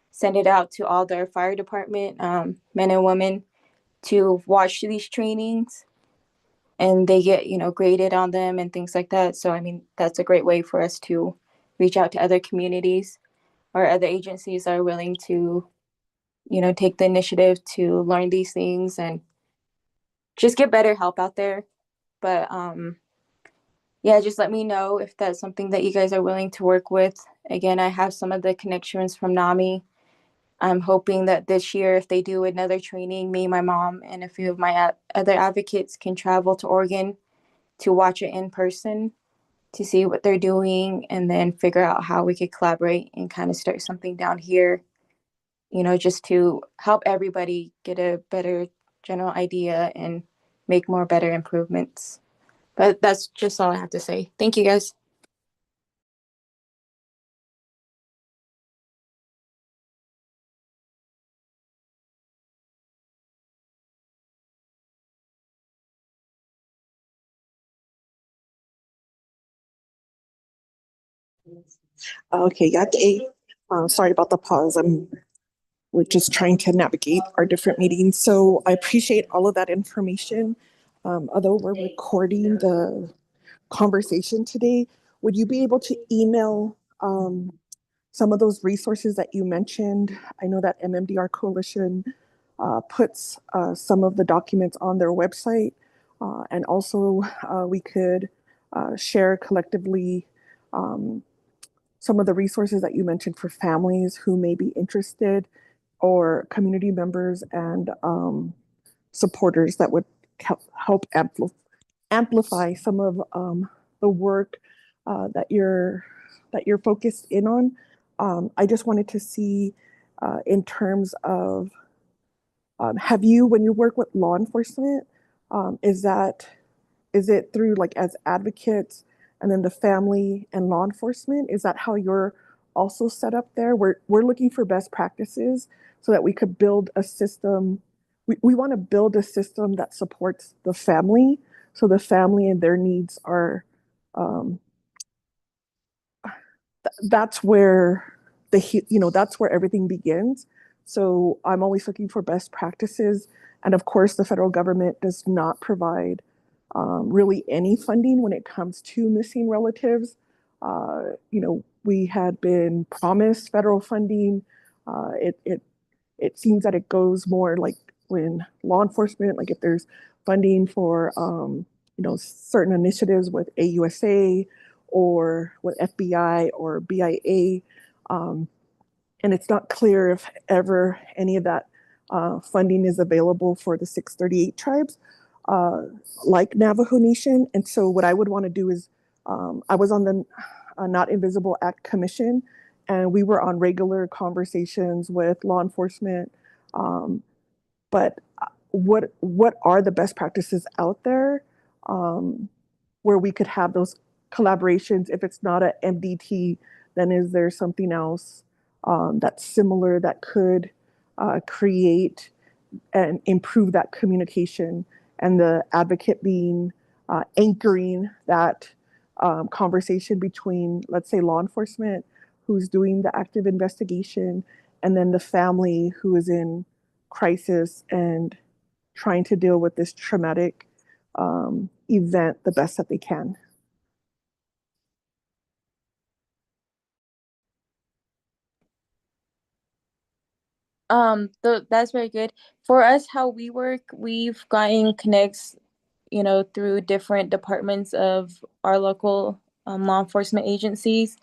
send it out to all their fire department men and women to watch these trainings, and they get, you know, graded on them and things like that. So I mean, that's a great way for us to reach out to other communities or other agencies that are willing to, you know, take the initiative to learn these things and just get better help out there. But yeah, just let me know if that's something that you guys are willing to work with. Again, I have some of the connections from NAMI. I'm hoping that this year, if they do another training, me, my mom, and a few of my other advocates can travel to Oregon to watch it in person, to see what they're doing, and then figure out how we could collaborate and kind of start something down here, you know, just to help everybody get a better general idea and make more better improvements. But that's just all I have to say. Thank you, guys. Okay, yeah, sorry about the pause. We're just trying to navigate our different meetings. So I appreciate all of that information. Although we're recording the conversation today, would you be able to email some of those resources that you mentioned? I know that MMDR Coalition puts some of the documents on their website, and also we could share collectively some of the resources that you mentioned for families who may be interested, or community members and supporters that would help amplify some of the work that you're focused in on. I just wanted to see in terms of have you, when you work with law enforcement, is it through like as advocates and then the family and law enforcement? Is that how you're also set up there? We're looking for best practices so that we could build a system. We want to build a system that supports the family, so the family and their needs are that's where that's where everything begins. So I'm always looking for best practices, and of course the federal government does not provide really any funding when it comes to missing relatives. We had been promised federal funding. It seems that it goes more like when law enforcement, like if there's funding for certain initiatives with AUSA or with FBI or BIA, and it's not clear if ever any of that funding is available for the 638 tribes, like Navajo Nation. And so what I would want to do is, I was on the Not Invisible Act Commission, and we were on regular conversations with law enforcement. But what are the best practices out there, where we could have those collaborations? If it's not a MDT, then is there something else that's similar that could create and improve that communication, and the advocate being anchoring that conversation between, let's say, law enforcement who's doing the active investigation, and then the family who is in crisis and trying to deal with this traumatic event the best that they can. That's very good. For us, how we work, we've gotten connects, through different departments of our local law enforcement agencies.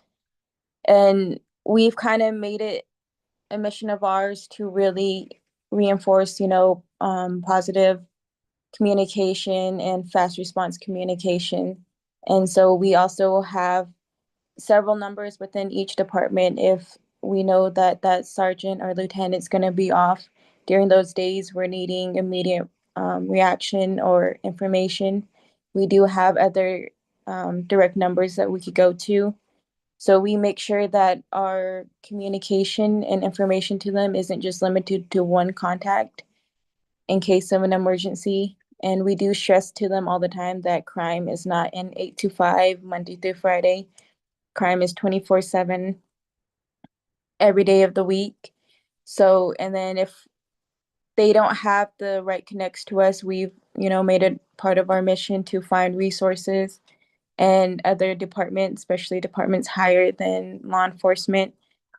And we've kind of made it a mission of ours to really reinforce, positive communication and fast response communication. And so we also have several numbers within each department. If we know that that sergeant or lieutenant's going to be off during those days, we're needing immediate reaction or information. We do have other direct numbers that we could go to. So we make sure that our communication and information to them isn't just limited to one contact in case of an emergency. And we do stress to them all the time that crime is not an 8 to 5, Monday through Friday. Crime is 24/7 every day of the week. So, and then if they don't have the right connects to us, we've, made it part of our mission to find resources and other departments, especially departments higher than law enforcement,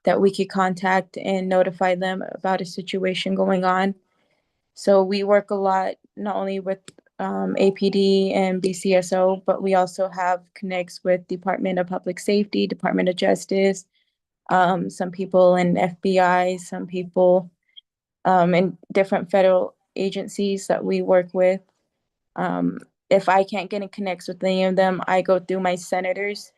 that we could contact and notify them about a situation going on. So we work a lot, not only with APD and BCSO, but we also have connects with Department of Public Safety, Department of Justice, some people in FBI, some people in different federal agencies that we work with. If I can't get in connects with any of them, I go through my senators.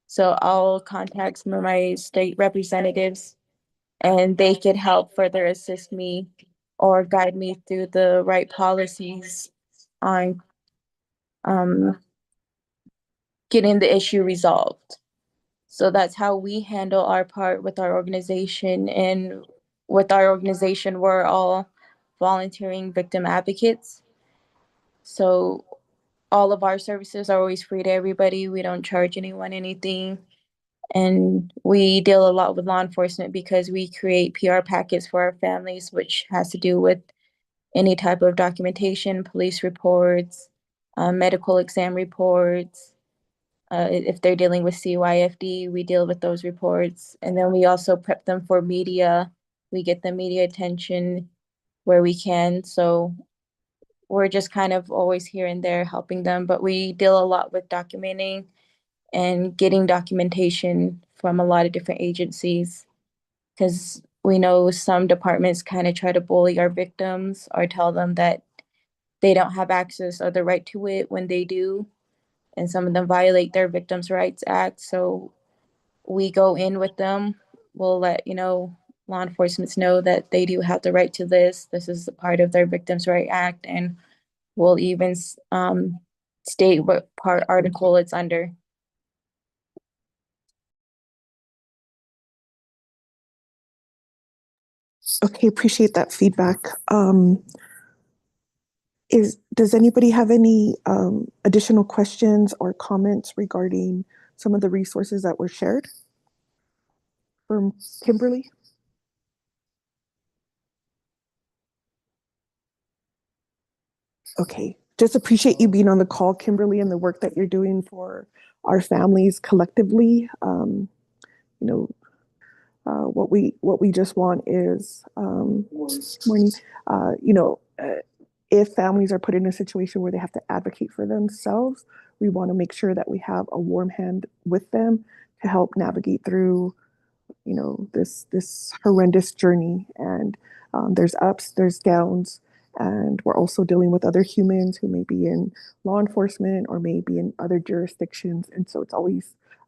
So I'll contact some of my state representatives and they could help further assist me or guide me through the right policies on getting the issue resolved. So that's how we handle our part with our organization. And with our organization, we're all volunteering victim advocates. So all of our services are always free to everybody. We don't charge anyone anything. And we deal a lot with law enforcement because we create PR packets for our families, which has to do with any type of documentation, police reports, medical exam reports. If they're dealing with CYFD, we deal with those reports. And then we also prep them for media. We get the media attention where we can. So we're just kind of always here and there helping them. But we deal a lot with documenting and getting documentation from a lot of different agencies because we know some departments kind of try to bully our victims or tell them that they don't have access or the right to it when they do. And some of them violate their Victims' Rights Act. So we go in with them. We'll let, law enforcement know that they do have the right to this. This is a part of their Victims' Right Act. And we'll even state what part article it's under. Okay, appreciate that feedback. Does anybody have any additional questions or comments regarding some of the resources that were shared from Kimberly? Okay, just appreciate you being on the call, Kimberly, and the work that you're doing for our families collectively. What we just want is morning. If families are put in a situation where they have to advocate for themselves, we want to make sure that we have a warm hand with them to help navigate through, this horrendous journey. And there's ups, there's downs, and we're also dealing with other humans who may be in law enforcement or may be in other jurisdictions. And so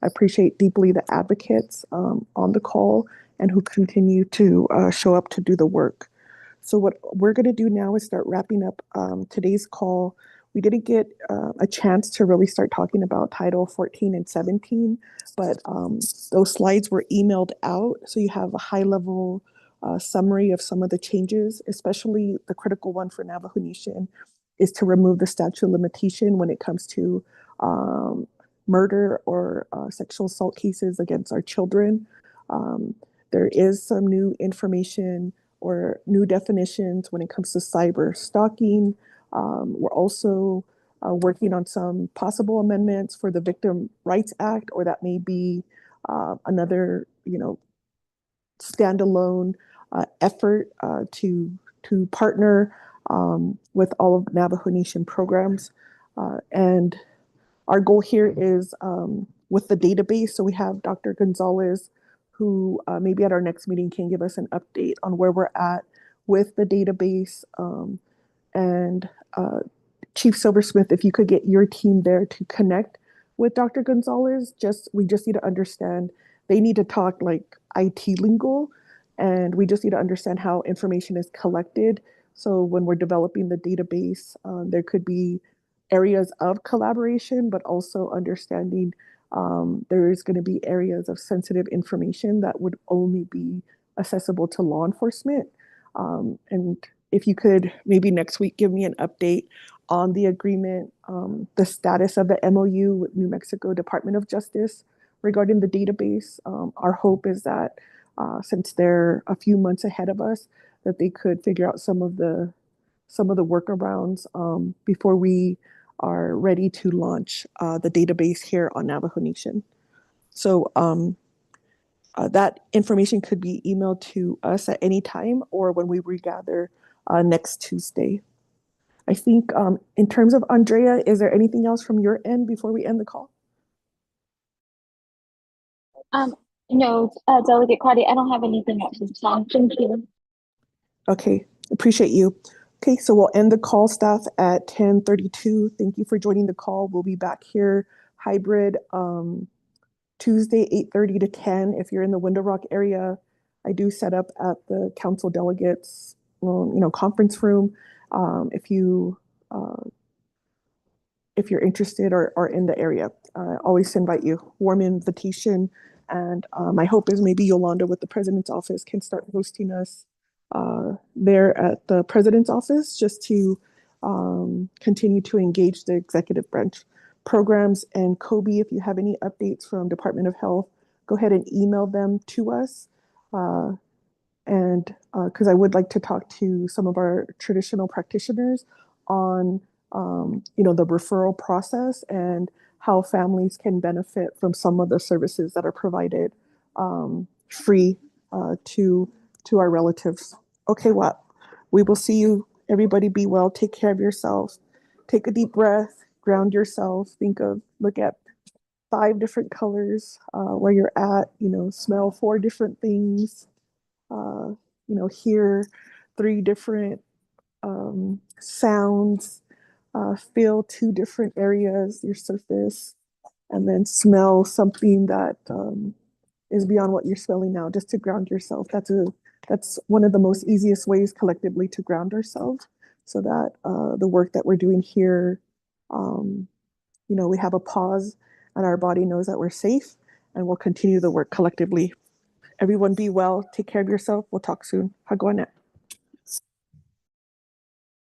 I appreciate deeply the advocates on the call and who continue to show up to do the work. So what we're going to do now is start wrapping up today's call. We didn't get a chance to really start talking about Title 14 and 17, but those slides were emailed out. So you have a high-level summary of some of the changes, especially the critical one for Navajo Nation is to remove the statute of limitation when it comes to murder or sexual assault cases against our children. There is some new information or new definitions when it comes to cyber stalking. We're also working on some possible amendments for the Victim Rights Act, or that may be another, standalone effort to partner with all of Navajo Nation programs. And our goal here is with the database. So we have Dr. Gonzalez, who maybe at our next meeting can give us an update on where we're at with the database. And Chief Silversmith, if you could get your team there to connect with Dr. Gonzalez, we just need to understand, they need to talk like IT lingo, and we just need to understand how information is collected. So when we're developing the database, there could be areas of collaboration, but also understanding there is going to be areas of sensitive information that would only be accessible to law enforcement. And if you could maybe next week give me an update on the agreement, the status of the MOU with New Mexico Department of Justice regarding the database. Our hope is that since they're a few months ahead of us, that they could figure out some of the workarounds before we are ready to launch the database here on Navajo Nation. So that information could be emailed to us at any time or when we regather next Tuesday. I think in terms of Andrea, is there anything else from your end before we end the call? No, Delegate Crotty, I don't have anything at this time. Thank you. Okay, appreciate you. Okay, so we'll end the call, staff, at 10:32. Thank you for joining the call. We'll be back here hybrid Tuesday, 8:30 to 10. If you're in the Window Rock area, I do set up at the council delegates, conference room. If you're interested or are in the area, always invite you. Warm invitation. And my hope is maybe Yolanda with the president's office can start hosting us there at the president's office just to continue to engage the executive branch programs. And Kobe, if you have any updates from Department of Health, go ahead and email them to us. And because I would like to talk to some of our traditional practitioners on the referral process and how families can benefit from some of the services that are provided free to our relatives. Okay, well, we will see you. Everybody be well. Take care of yourself. Take a deep breath. Ground yourself. Look at 5 different colors where you're at. Smell 4 different things. Hear 3 different sounds, feel 2 different areas, your surface, and then smell something that is beyond what you're smelling now, just to ground yourself. That's one of the most easiest ways collectively to ground ourselves, so that the work that we're doing here, we have a pause and our body knows that we're safe, and we'll continue the work collectively. Everyone be well. Take care of yourself. We'll talk soon. Hagwaanet.